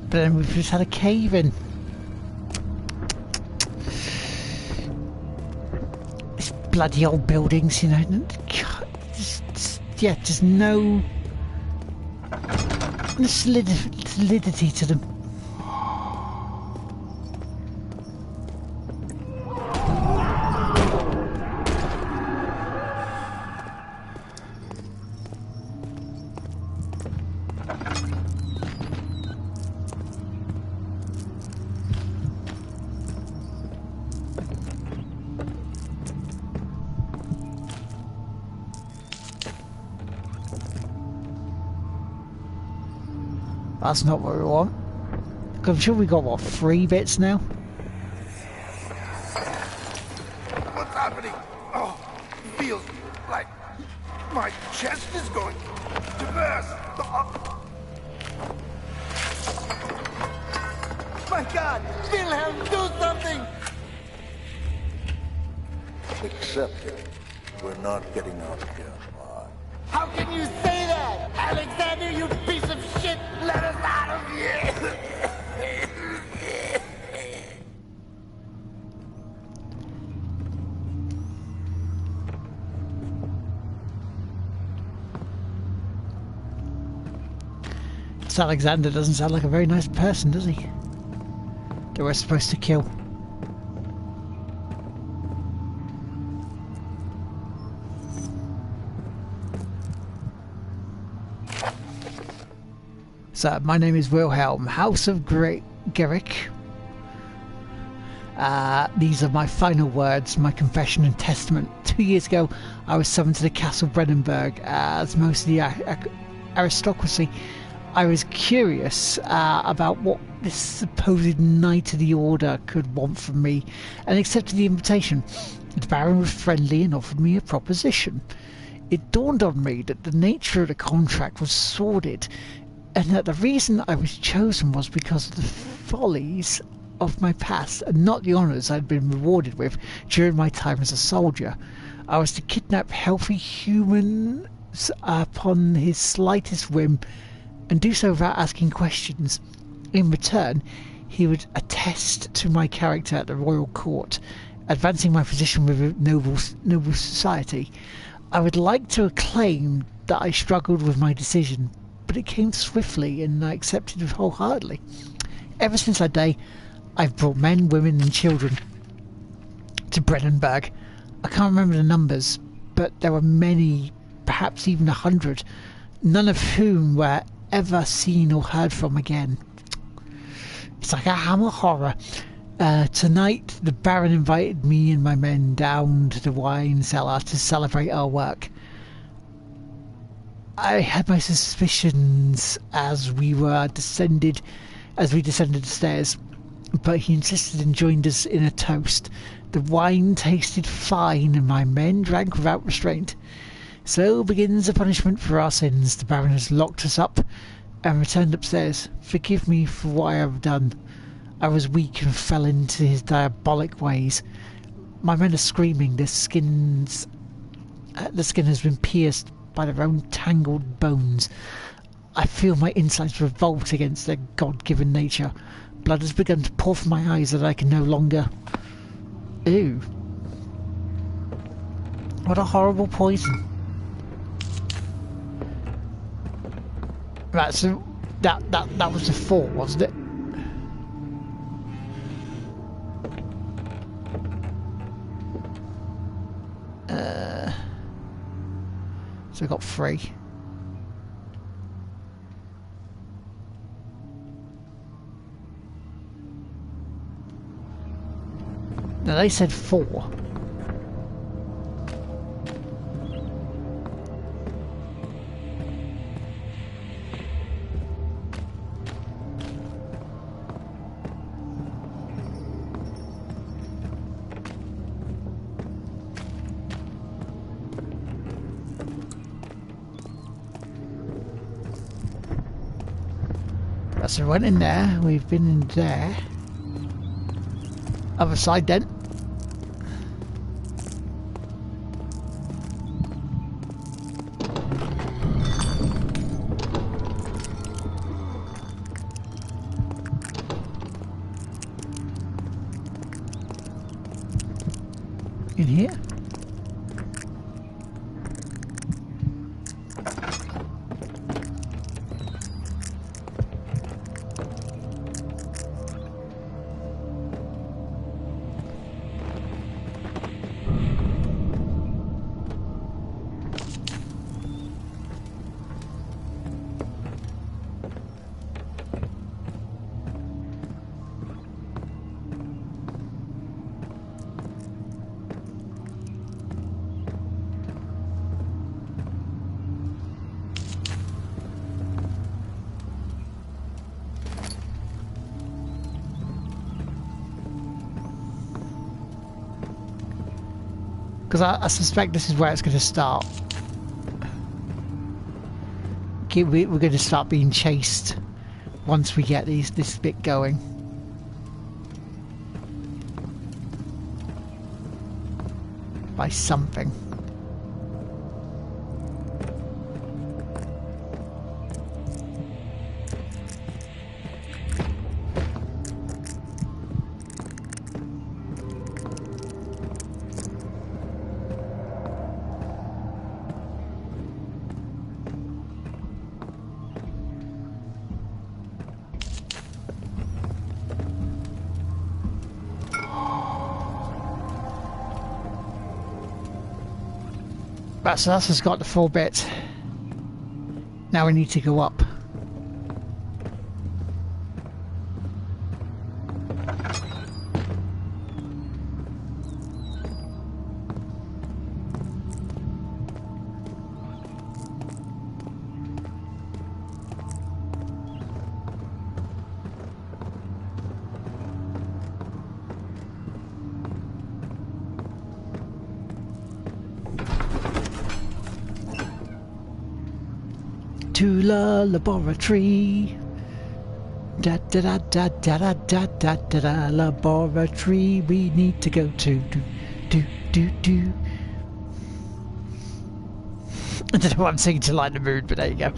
But then we've just had a cave in. These bloody old buildings, you know. Just no solidity to them. That's not what we want. I'm sure we got, what, 3 bits now? gravity. Oh, feels like my chest is going to burst. My God, Wilhelm, do something! Accept it. We're not getting out of here alive. How can you say that? Alexander, you piece of shit! Let us out of here! This Alexander doesn't sound like a very nice person, does he? That we're supposed to kill. So, my name is Wilhelm, House of Gerrick. These are my final words, my confession and testament. 2 years ago, I was summoned to the Castle Brennenburg as most of the aristocracy. I was curious about what this supposed Knight of the Order could want from me, and accepted the invitation. The Baron was friendly and offered me a proposition. It dawned on me that the nature of the contract was sordid, and that the reason I was chosen was because of the follies of my past, and not the honours I had been rewarded with during my time as a soldier. I was to kidnap healthy humans upon his slightest whim, and do so without asking questions. In return, he would attest to my character at the royal court, advancing my position with noble society. I would like to claim that I struggled with my decision, but it came swiftly and I accepted it wholeheartedly. Ever since that day, I've brought men, women and children to Brennenburg. I can't remember the numbers, but there were many, perhaps even 100, none of whom were ever seen or heard from again. It's like a hammer horror. Tonight, the Baron invited me and my men down to the wine cellar to celebrate our work. I had my suspicions as we descended the stairs, but he insisted and joined us in a toast. The wine tasted fine, and my men drank without restraint. So begins the punishment for our sins. The Baron has locked us up and returned upstairs. Forgive me for what I have done. I was weak and fell into his diabolic ways. My men are screaming. The skin has been pierced by their own tangled bones. I feel my insides revolt against their God-given nature. Blood has begun to pour from my eyes that I can no longer... Ew. What a horrible poison. Right, so that was the 4, wasn't it? So I got 3. Now they said 4. So we went in there, we've been in there. Other side then. In here. Because I suspect this is where it's going to start. Okay, we're going to start being chased once we get this bit going. By something. Right, so that's just got the 4 bits. Now we need to go up. To the laboratory. Da da da da da da da da da da. Laboratory we need to go to. Do. I don't know what I'm singing to lighten the mood, but there you go.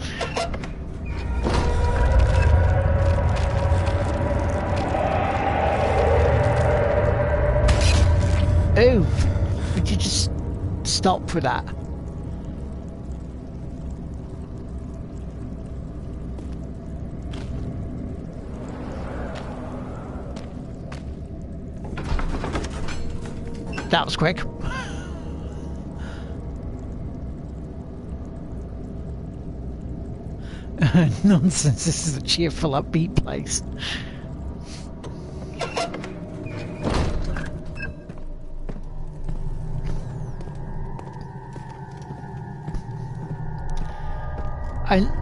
Oh, would you just stop for that? That was quick. Nonsense, this is a cheerful, upbeat place.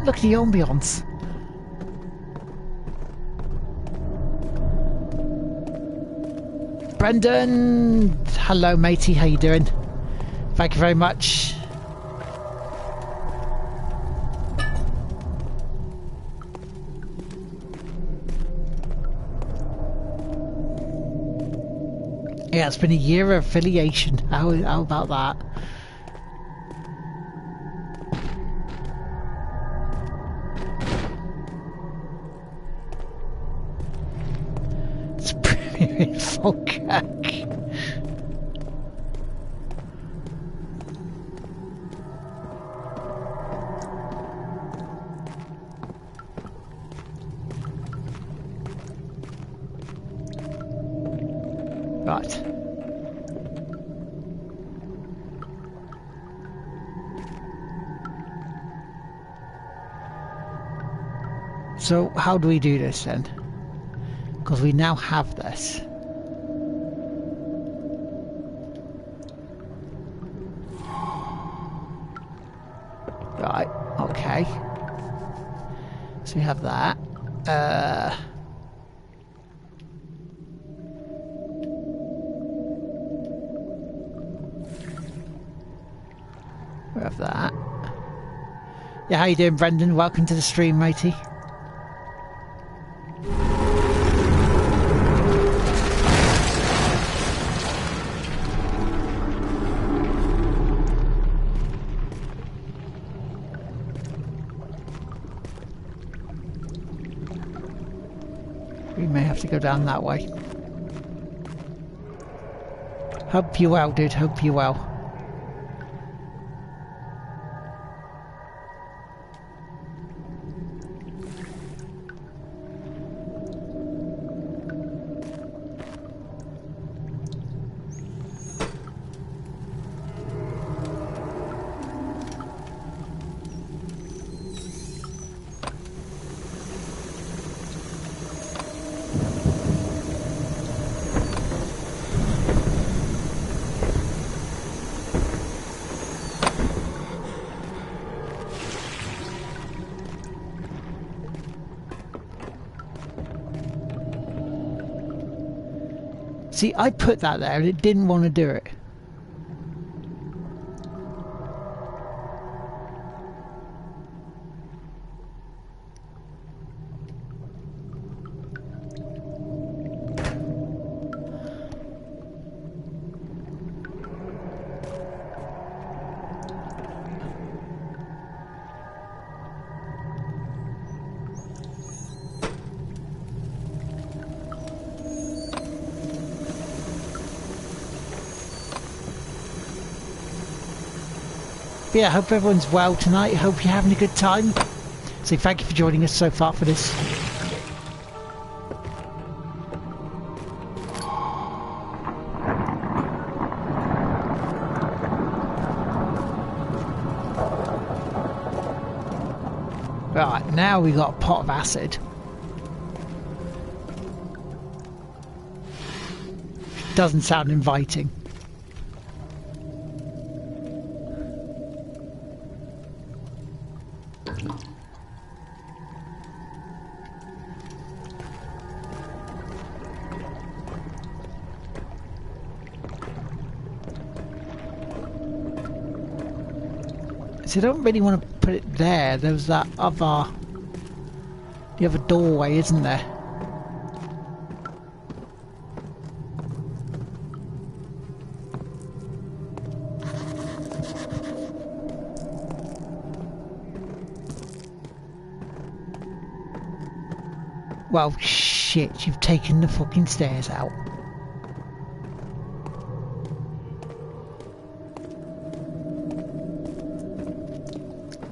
Look at the ambience. Brendan! Hello matey, how you doing? Thank you very much. Yeah, it's been a year of affiliation. How about that? It's pretty full cack. Right. So how do we do this then? Because we now have this. Right, okay. So we have that. We have that. Yeah, how you doing, Brendan? Welcome to the stream, matey. We may have to go down that way. Hope you well, dude. Hope you well. See, I put that there and it didn't want to do it. But yeah, I hope everyone's well tonight. I hope you're having a good time. So thank you for joining us so far for this. Right, now we got a pot of acid. Doesn't sound inviting. So I don't really want to put it there. There's that other... the other doorway, isn't there? Well, shit, you've taken the fucking stairs out.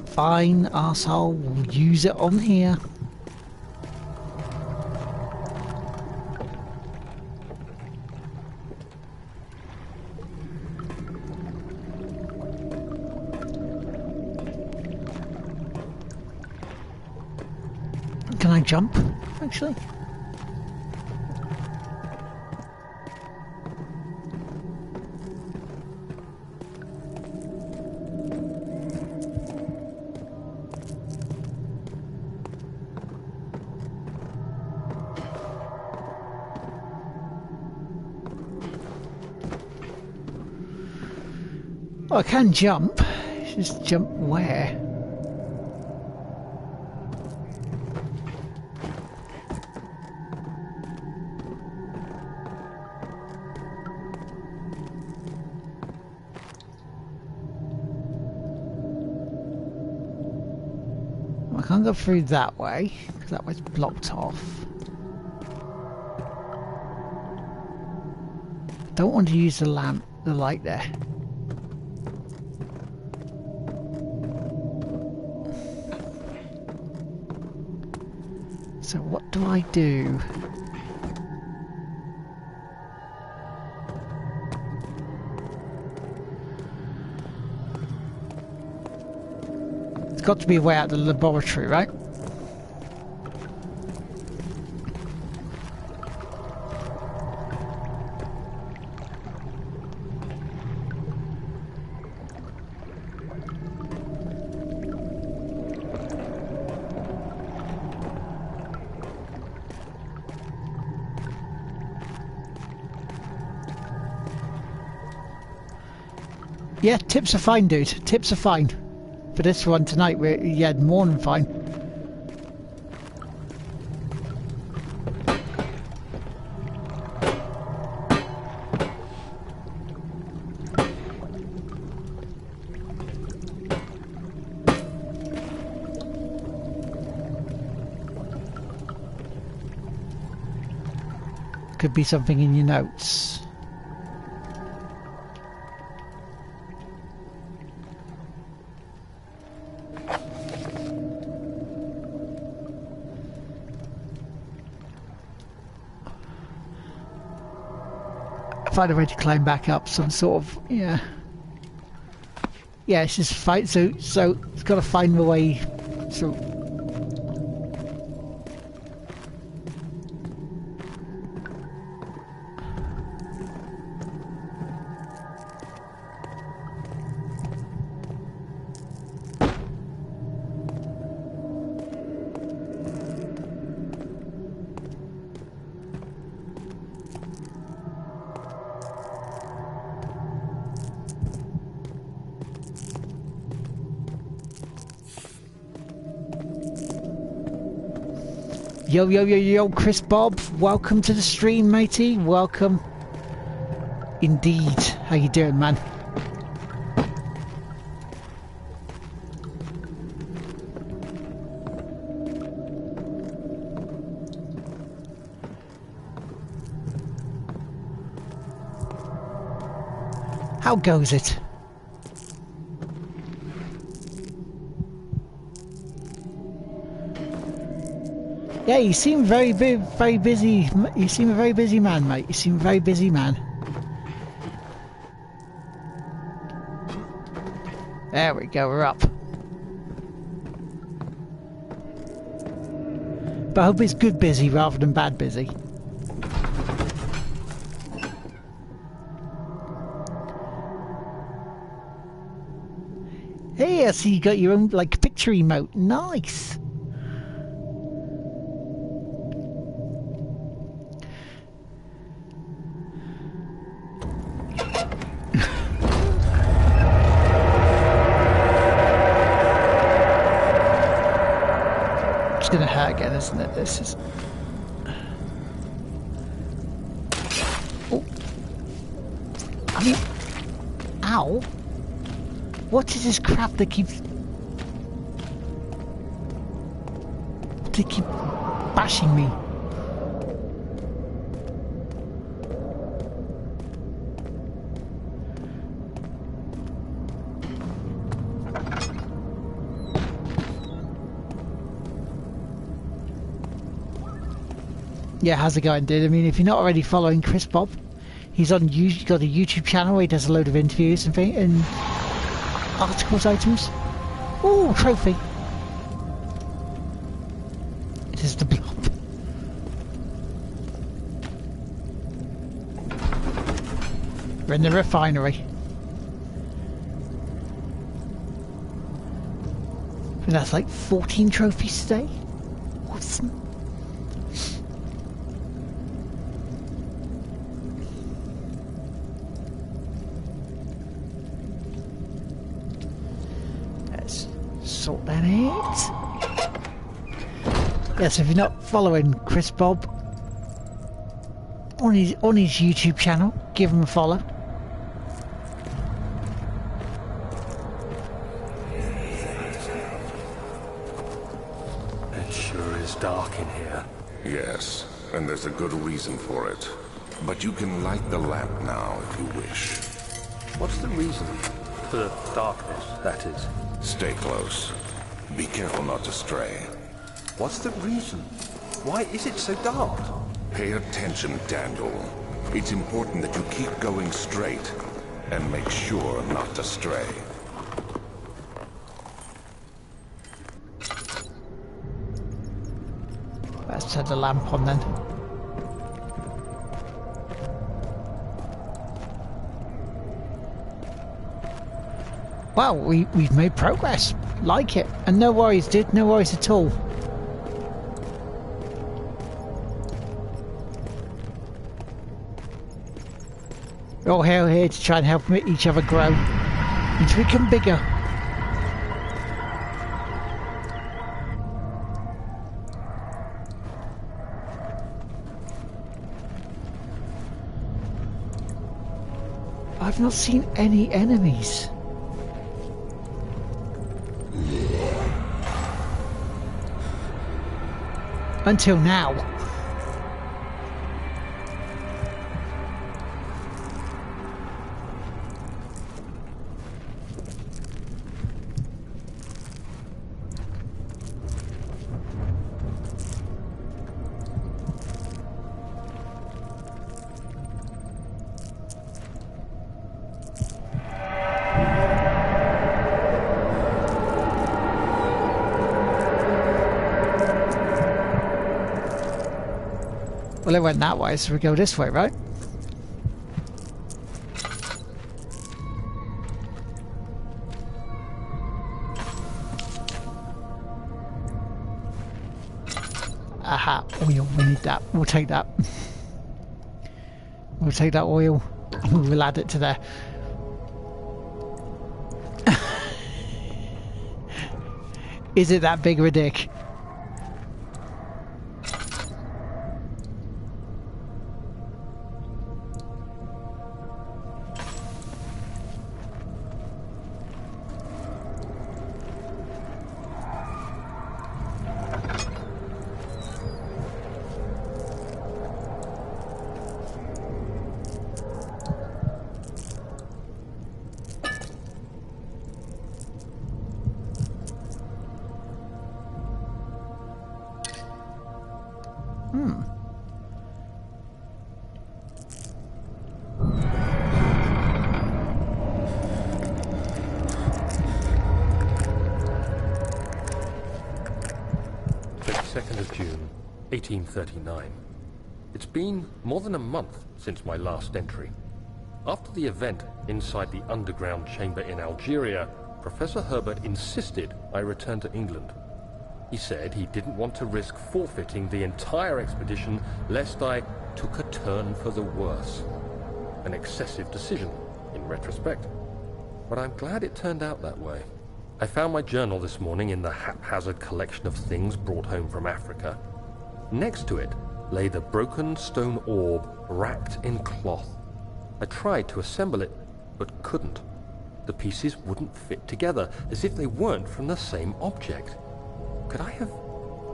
Fine, arsehole, we'll use it on here. Can I jump, actually? Oh, I can jump. Just jump where? I can't go through that way, because that way's blocked off. I don't want to use the lamp, the light there. So what do I do? It's got to be a way out of the laboratory, right? Yeah, tips are fine, dude. Tips are fine. For this one tonight, yeah, more than fine. Could be something in your notes. Find a way to climb back up, some sort of, yeah, it's just fight. So it's got to find the way. So Yo, Chris Bob, welcome to the stream, matey. Welcome. Indeed. How you doing, man? How goes it? Yeah, you seem very busy. You seem a very busy man, mate. You seem a very busy man. There we go, we're up. But I hope it's good busy rather than bad busy. Hey, I see you got your own, like, picture emote. Nice! It's gonna hurt again, isn't it? This is... Oh. I mean... Ow! What is this crap that keeps... They keep bashing me. Yeah, how's it going, dude? I mean, if you're not already following Chris Bob, he's on got a YouTube channel where he does a load of interviews and things, and articles, items. Ooh, trophy. It is the blob. We're in the refinery. And that's like 14 trophies today. Awesome. Sort that out. Yes, if you're not following Chris Bob on his YouTube channel, give him a follow. It sure is dark in here. Yes, and there's a good reason for it. But you can light the lamp now if you wish. What's the reason? For the darkness, that is. Stay close. Be careful not to stray. What's the reason? Why is it so dark? Pay attention, Daniel. It's important that you keep going straight and make sure not to stray. Let's turn the lamp on then. Well, we've made progress. Like it. And no worries, dude. No worries at all. We're all here to try and help each other grow and to become bigger. I've not seen any enemies. Until now. Well, it went that way, so we go this way, right? Aha, oil, we need that. We'll take that. We'll take that oil and we'll add it to there. Is it that big of a dick? 22nd of June, 1839. It's been more than a month since my last entry. After the event inside the underground chamber in Algeria, Professor Herbert insisted I return to England. He said he didn't want to risk forfeiting the entire expedition lest I took a turn for the worse. An excessive decision, in retrospect. But I'm glad it turned out that way. I found my journal this morning in the haphazard collection of things brought home from Africa. Next to it lay the broken stone orb wrapped in cloth. I tried to assemble it, but couldn't. The pieces wouldn't fit together, as if they weren't from the same object. Could I have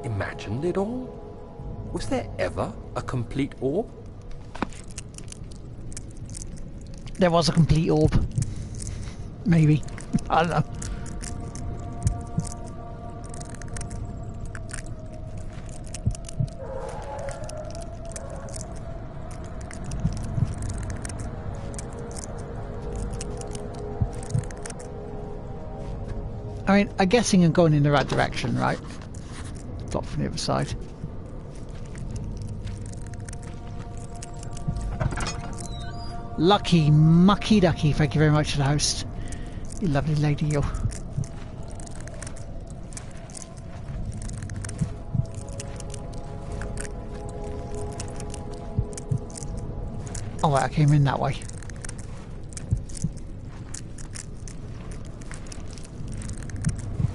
imagined it all? Was there ever a complete orb? There was a complete orb. Maybe. I don't know. I mean, I'm guessing I'm going in the right direction, right? Drop from the other side. Lucky mucky ducky, thank you very much to the host. You lovely lady, you. Oh, right, I came in that way.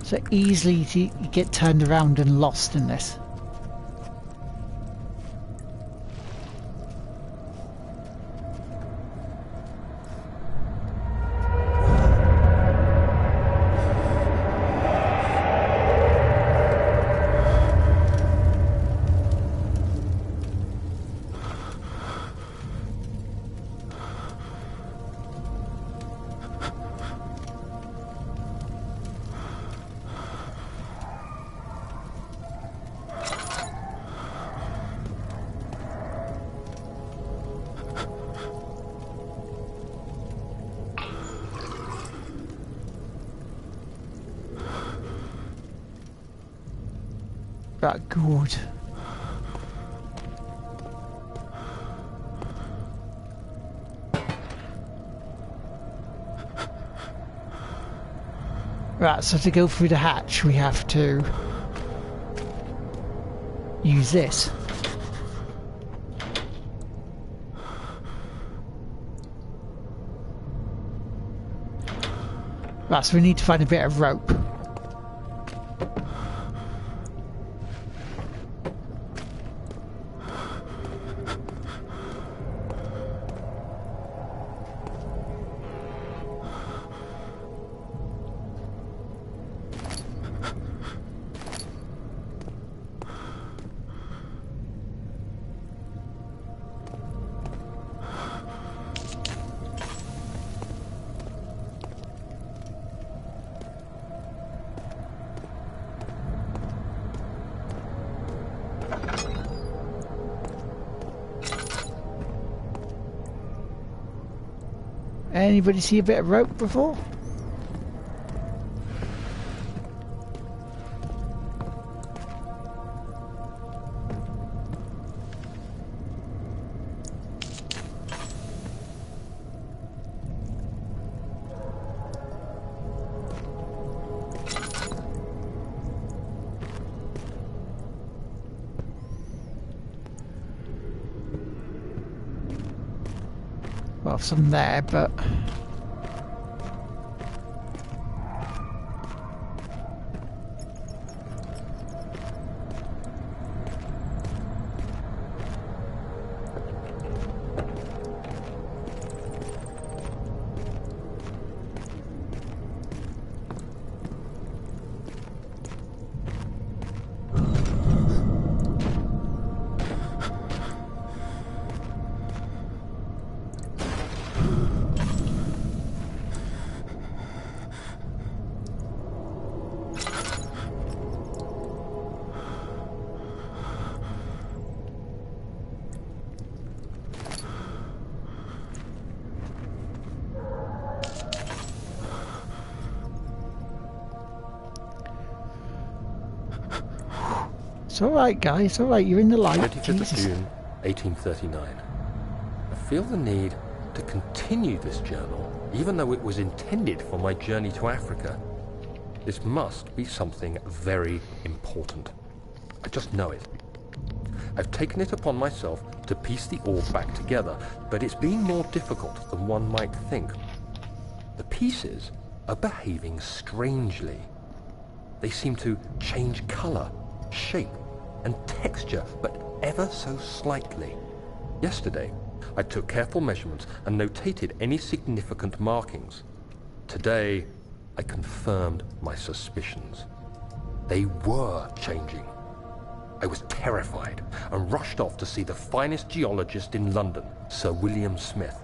So easily to get turned around and lost in this. Right, good. Right, so to go through the hatch we have to use this. Right, so we need to find a bit of rope. Anybody see a bit of rope before? Well, some there, but It's alright, guys. It's alright. You're in the light. 25th of Jesus. June, 1839. I feel the need to continue this journal, even though it was intended for my journey to Africa. This must be something very important. I just know it. I've taken it upon myself to piece the orb back together, but it's been more difficult than one might think. The pieces are behaving strangely. They seem to change color, shape, and texture, but ever so slightly. Yesterday, I took careful measurements and notated any significant markings. Today, I confirmed my suspicions. They were changing. I was terrified and rushed off to see the finest geologist in London, Sir William Smith.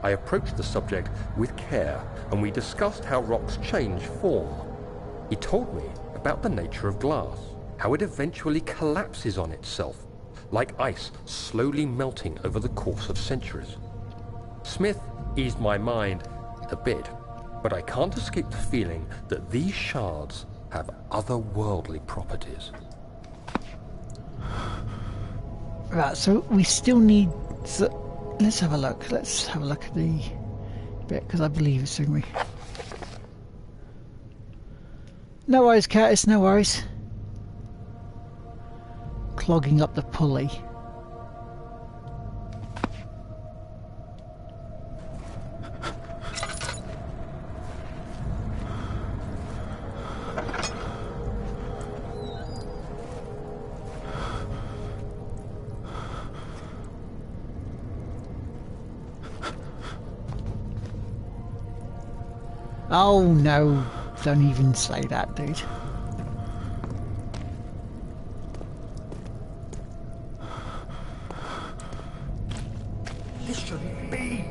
I approached the subject with care, and we discussed how rocks change form. He told me about the nature of glass, how it eventually collapses on itself, like ice slowly melting over the course of centuries. Smith eased my mind a bit, but I can't escape the feeling that these shards have otherworldly properties. Right, so we still need... let's have a look. Let's have a look at the bit, because I believe it's in me. No worries, Curtis, no worries. Clogging up the pulley. Oh no, don't even say that, dude. This shouldn't be.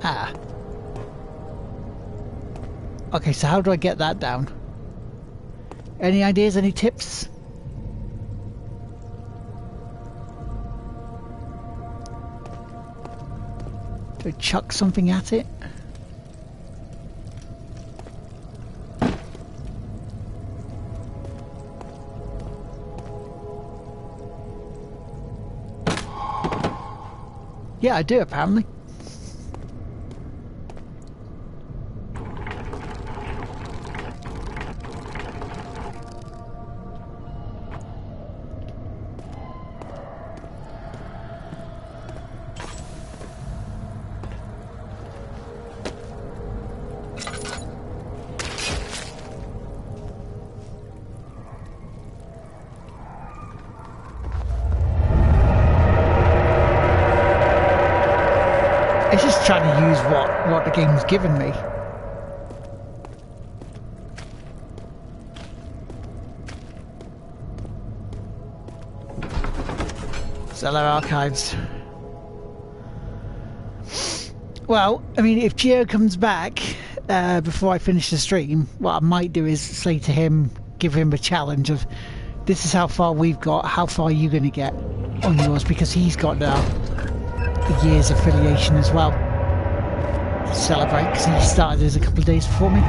Ah. Okay, so how do I get that down? Any ideas, any tips? Do I chuck something at it? Yeah, I do, apparently. It's just trying to use what the game's given me. Cellar archives. Well, I mean, if Gio comes back before I finish the stream, what I might do is say to him, give him a challenge of, this is how far we've got, how far are you going to get on yours, because he's got now a year's affiliation as well to celebrate, because he started this a couple of days before me.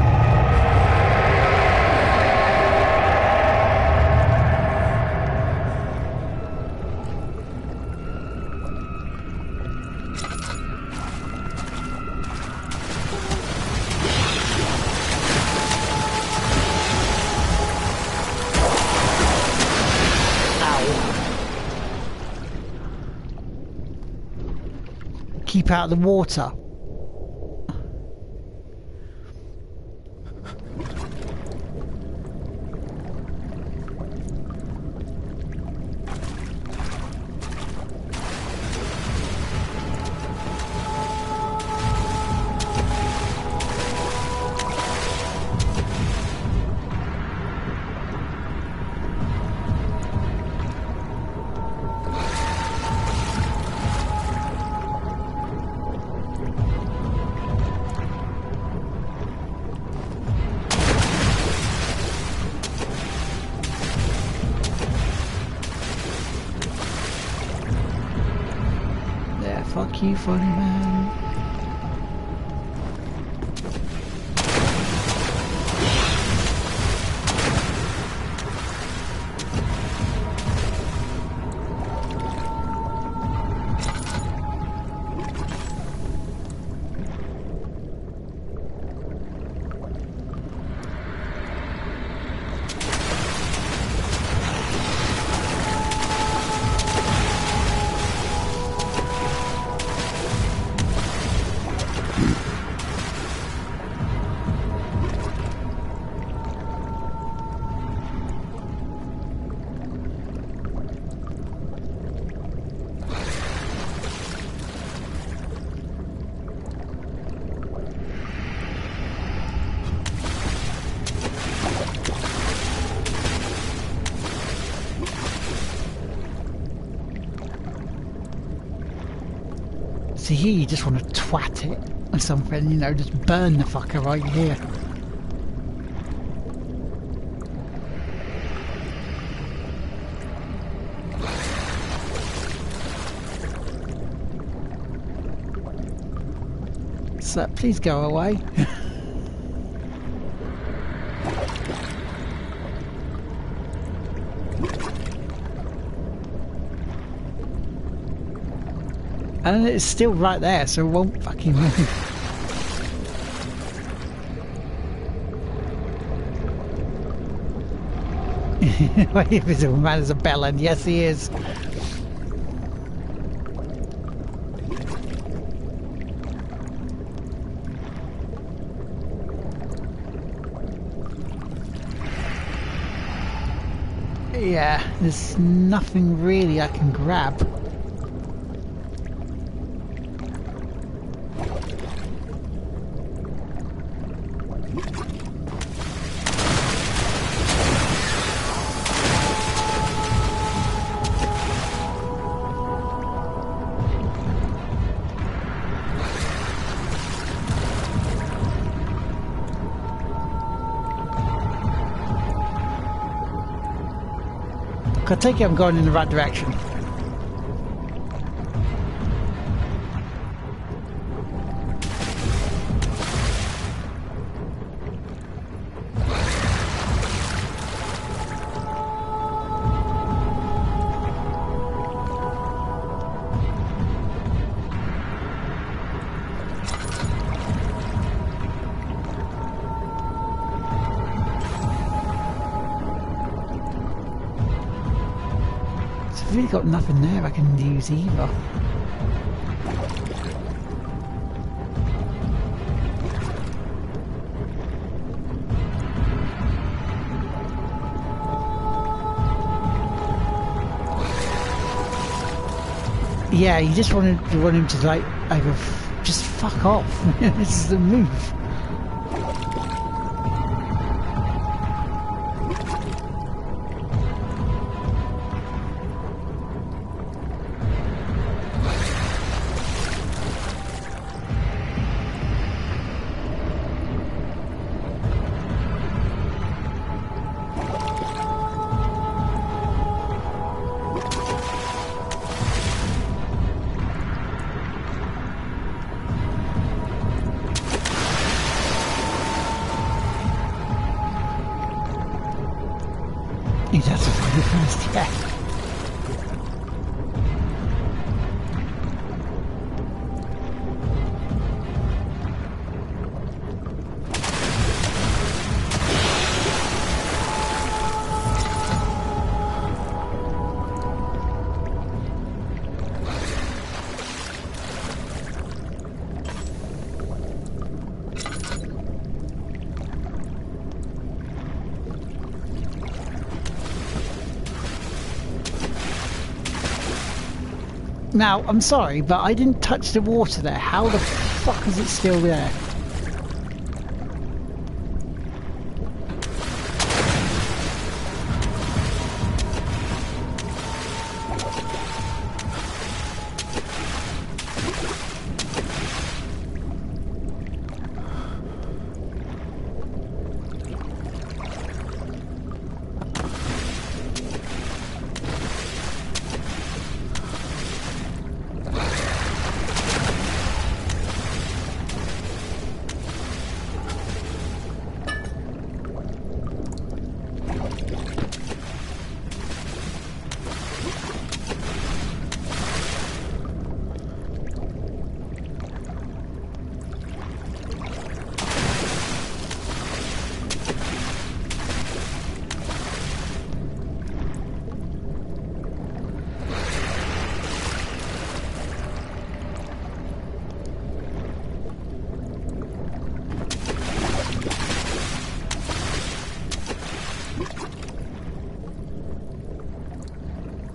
Keep out of the water. Thank you, funny man. See, here you just want to twat it or something, you know, just burn the fucker right here. So, please go away. And it's still right there, so it won't fucking move. Invisible Man is a bellend. Yes, he is. Yeah, there's nothing really I can grab. I take it I'm going in the right direction. I've really got nothing there I can use either. Yeah, you just want him to like either just fuck off. This is the move. He's had to find it first, yeah. Now, I'm sorry, but I didn't touch the water there. How the fuck is it still there?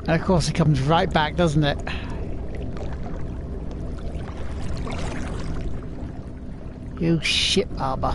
And of course it comes right back, doesn't it? You shit barber.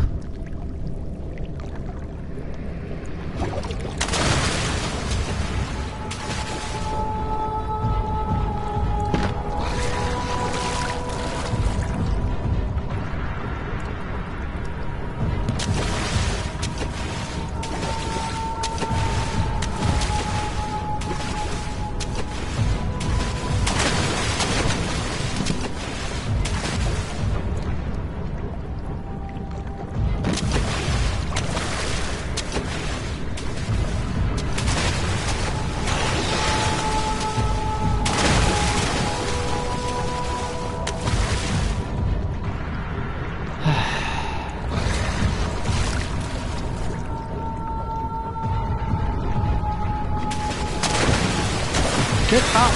Get up!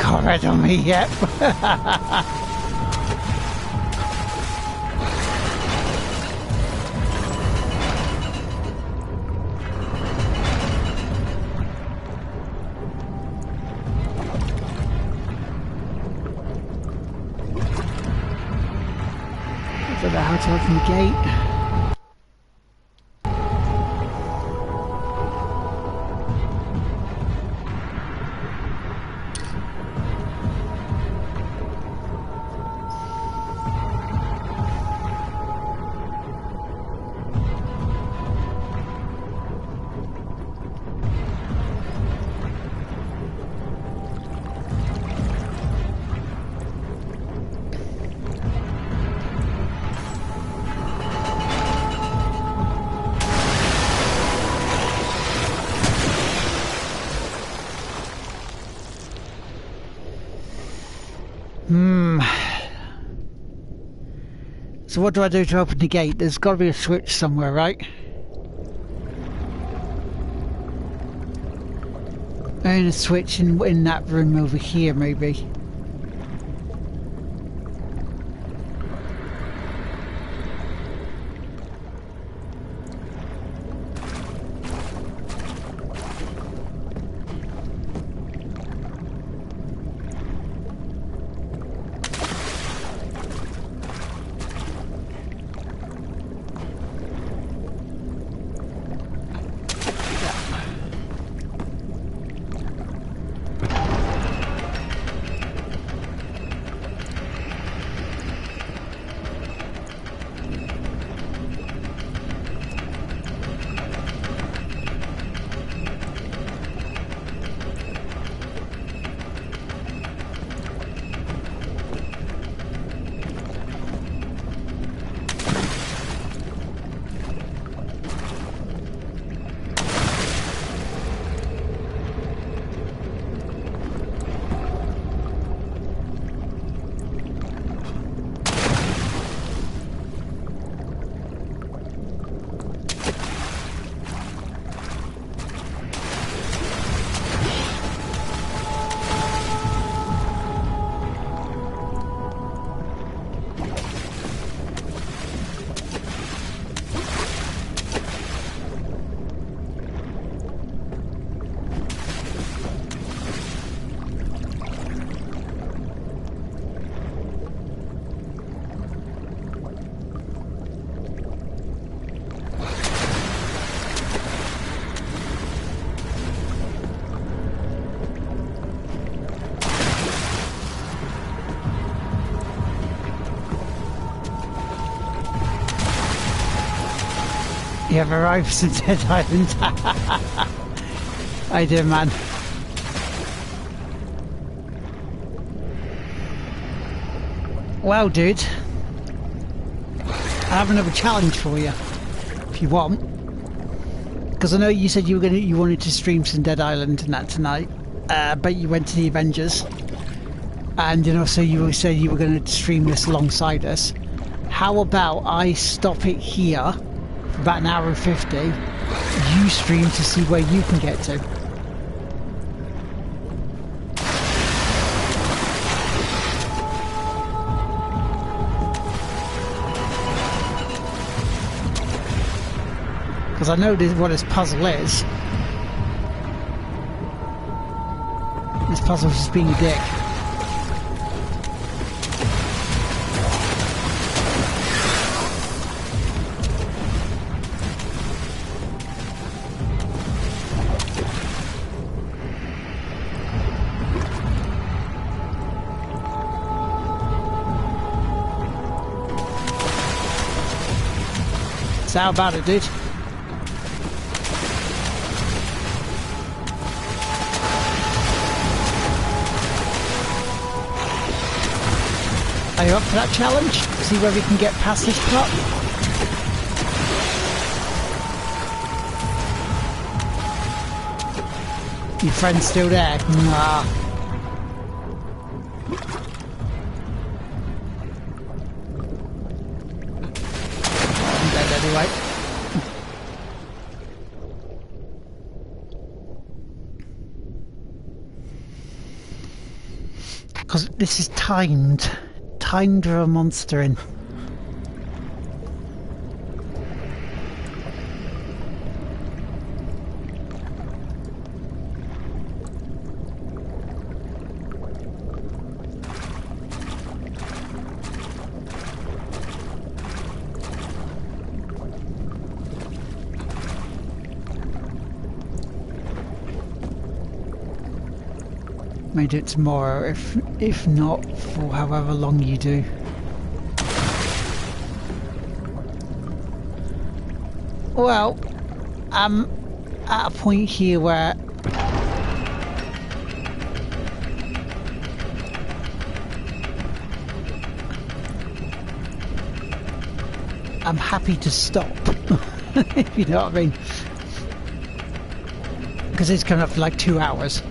Got rid of me yet. I don't know how to open the gate. So what do I do to open the gate? There's got to be a switch somewhere, right? And a switch in that room over here, maybe. You have arrived to Dead Island. How you doing, man? Well, dude, I have another challenge for you, if you want. Because I know you said you wanted to stream some Dead Island and that tonight, but you went to the Avengers, and also you said you were going to stream this alongside us. How about I stop it here for about an hour and 50? You stream to see where you can get to. Because I know what this puzzle is. This puzzle is just being a dick. So how about it, dude? Are you up for that challenge? See where we can get past this part? Your friend's still there? Nah. I'm dead anyway. Because this is timed. Timed for a monster in. May do it tomorrow, if not for however long you do. Well, I'm at a point here where I'm happy to stop, if you know what I mean. Because it's coming up for like 2 hours.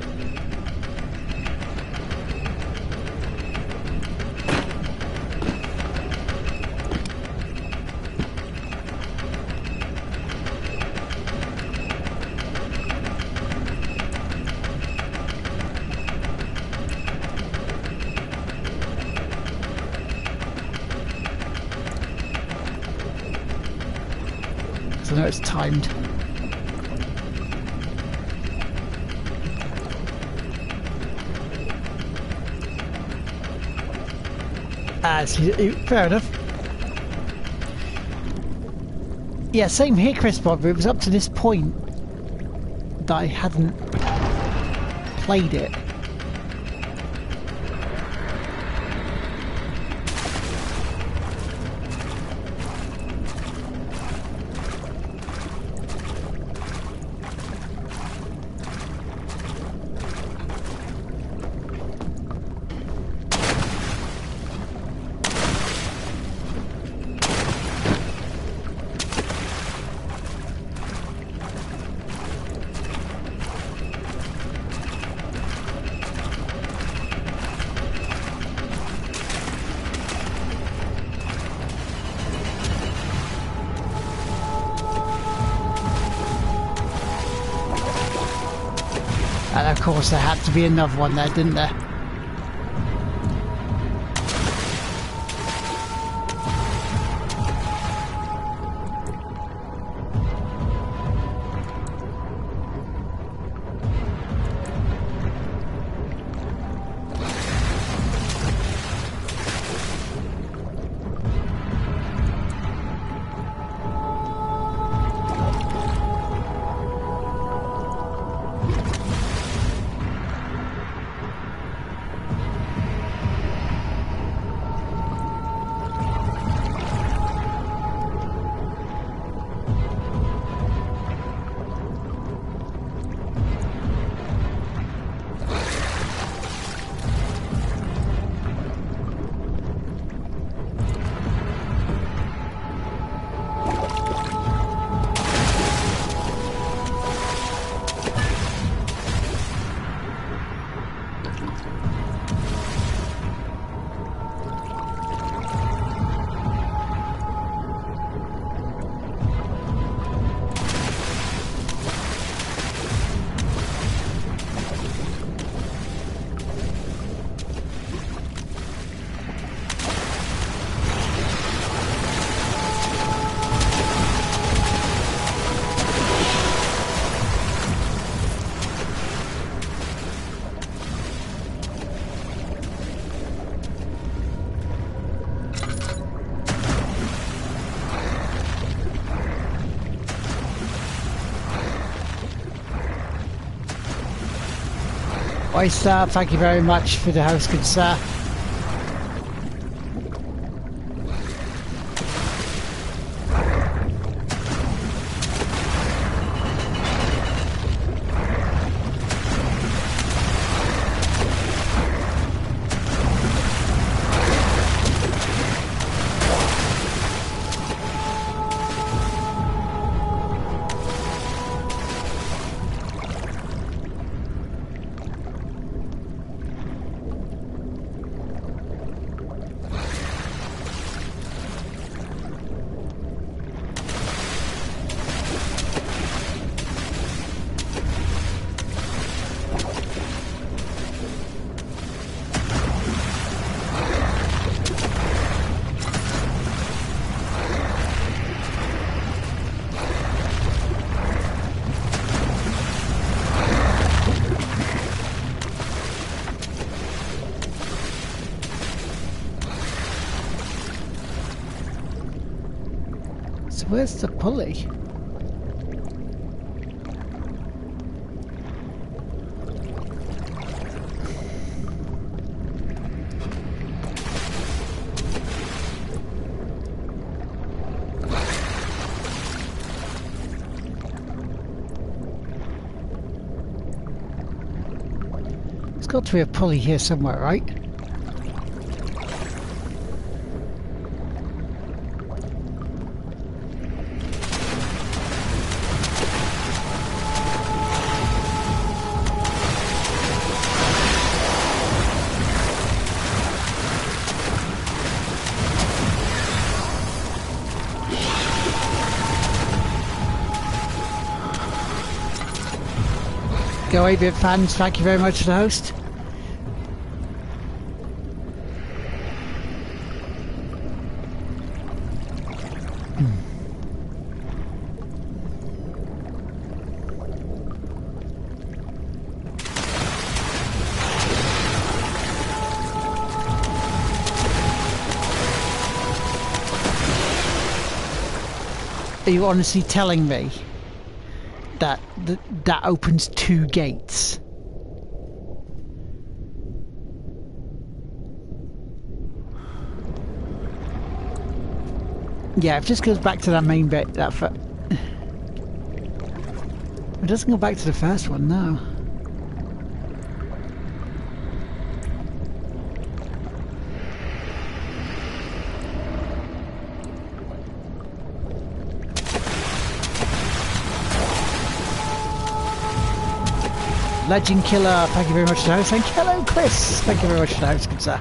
I know it's timed. Fair enough. Yeah, same here, Chris Bob. It was up to this point that I hadn't played it. And of course there had to be another one there, didn't there? Oyster, thank you very much for the host, good sir. So where's the pulley? There's got to be a pulley here somewhere, right? Go 8-bit fans, thank you very much for the host. Are you honestly telling me that that opens 2 gates? Yeah, if this goes back to that main bit, it doesn't go back to the first one, no. Legend Killer, thank you very much for the host. Thank you. Hello, Chris. Thank you very much for the host, good sir.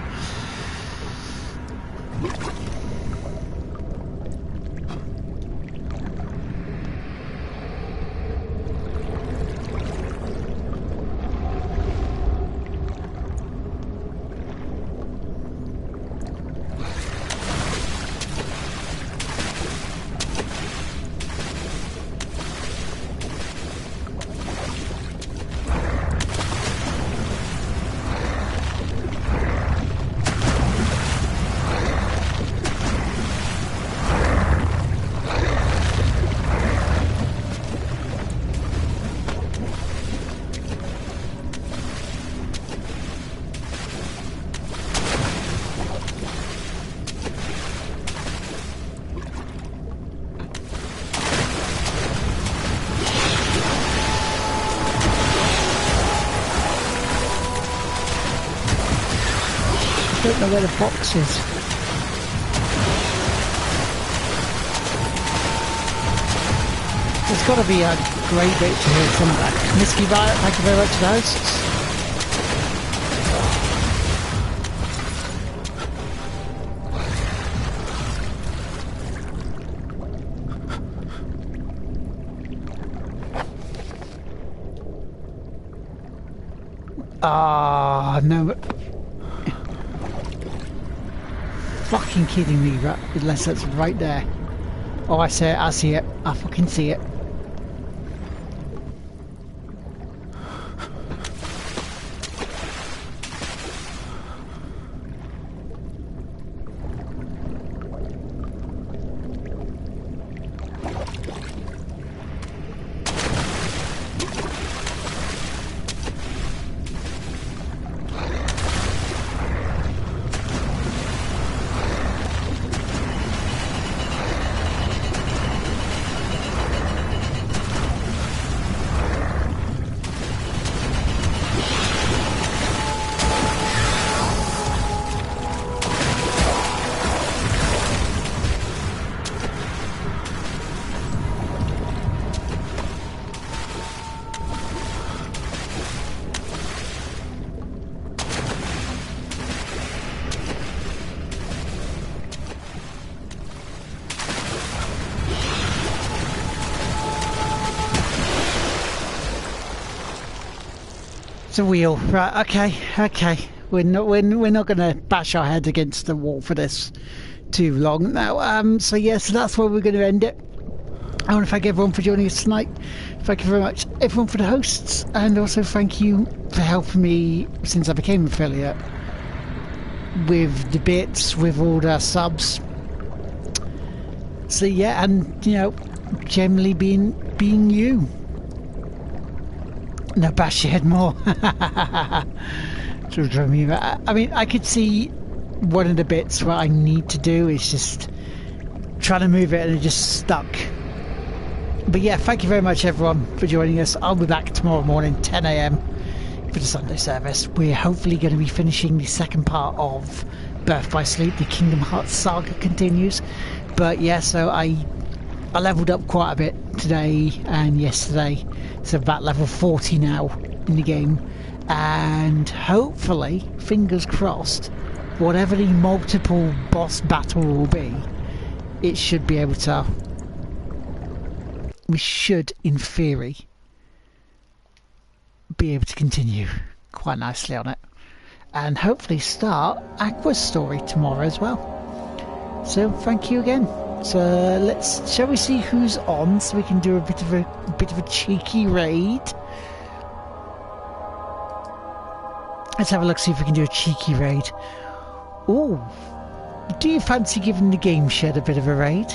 I don't know where the box is. There's got to be a great bit to hear somewhere. Misky Violet, thank you very much for the hosts. Ah, no. Fucking kidding me, right? Unless that's right there. Oh, I see it, I see it. I fucking see it. the wheel. Right, okay. We're not gonna bash our head against the wall for this too long now. So that's where we're gonna end it. I want to thank everyone for joining us tonight. Thank you very much, everyone, for the hosts, and also thank you for helping me since I became an affiliate with the bits, with all the subs. So and generally being you. No, bash your head more. I mean, I could see one of the bits what I need to do is just trying to move it and it just stuck. But thank you very much, everyone, for joining us. I'll be back tomorrow morning, 10 AM, for the Sunday service. We're hopefully going to be finishing the second part of Birth by Sleep. The Kingdom Hearts saga continues. But so I leveled up quite a bit today and yesterday. So about level 40 now in the game. And hopefully, fingers crossed, whatever the multiple boss battle will be, it should be able to... We should, in theory, be able to continue quite nicely on it. And hopefully start Aqua's story tomorrow as well. So thank you again. So shall we see who's on so we can do a bit of a cheeky raid? Let's have a look, see if we can do a cheeky raid. Ooh, do you fancy giving the game shed a bit of a raid?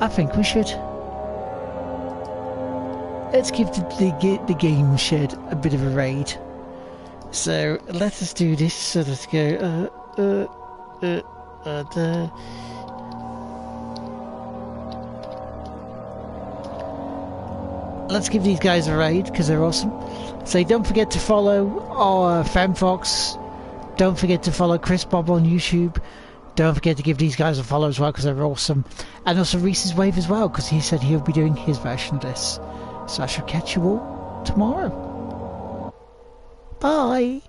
I think we should. Let's give the game shed a bit of a raid. So let us do this. So let's go. Let's give these guys a raid because they're awesome. So don't forget to follow our FemFox. Don't forget to follow Chris Bob on YouTube. Don't forget to give these guys a follow as well because they're awesome. And also Reese's Wave as well because he said he'll be doing his version of this. So I shall catch you all tomorrow. Bye.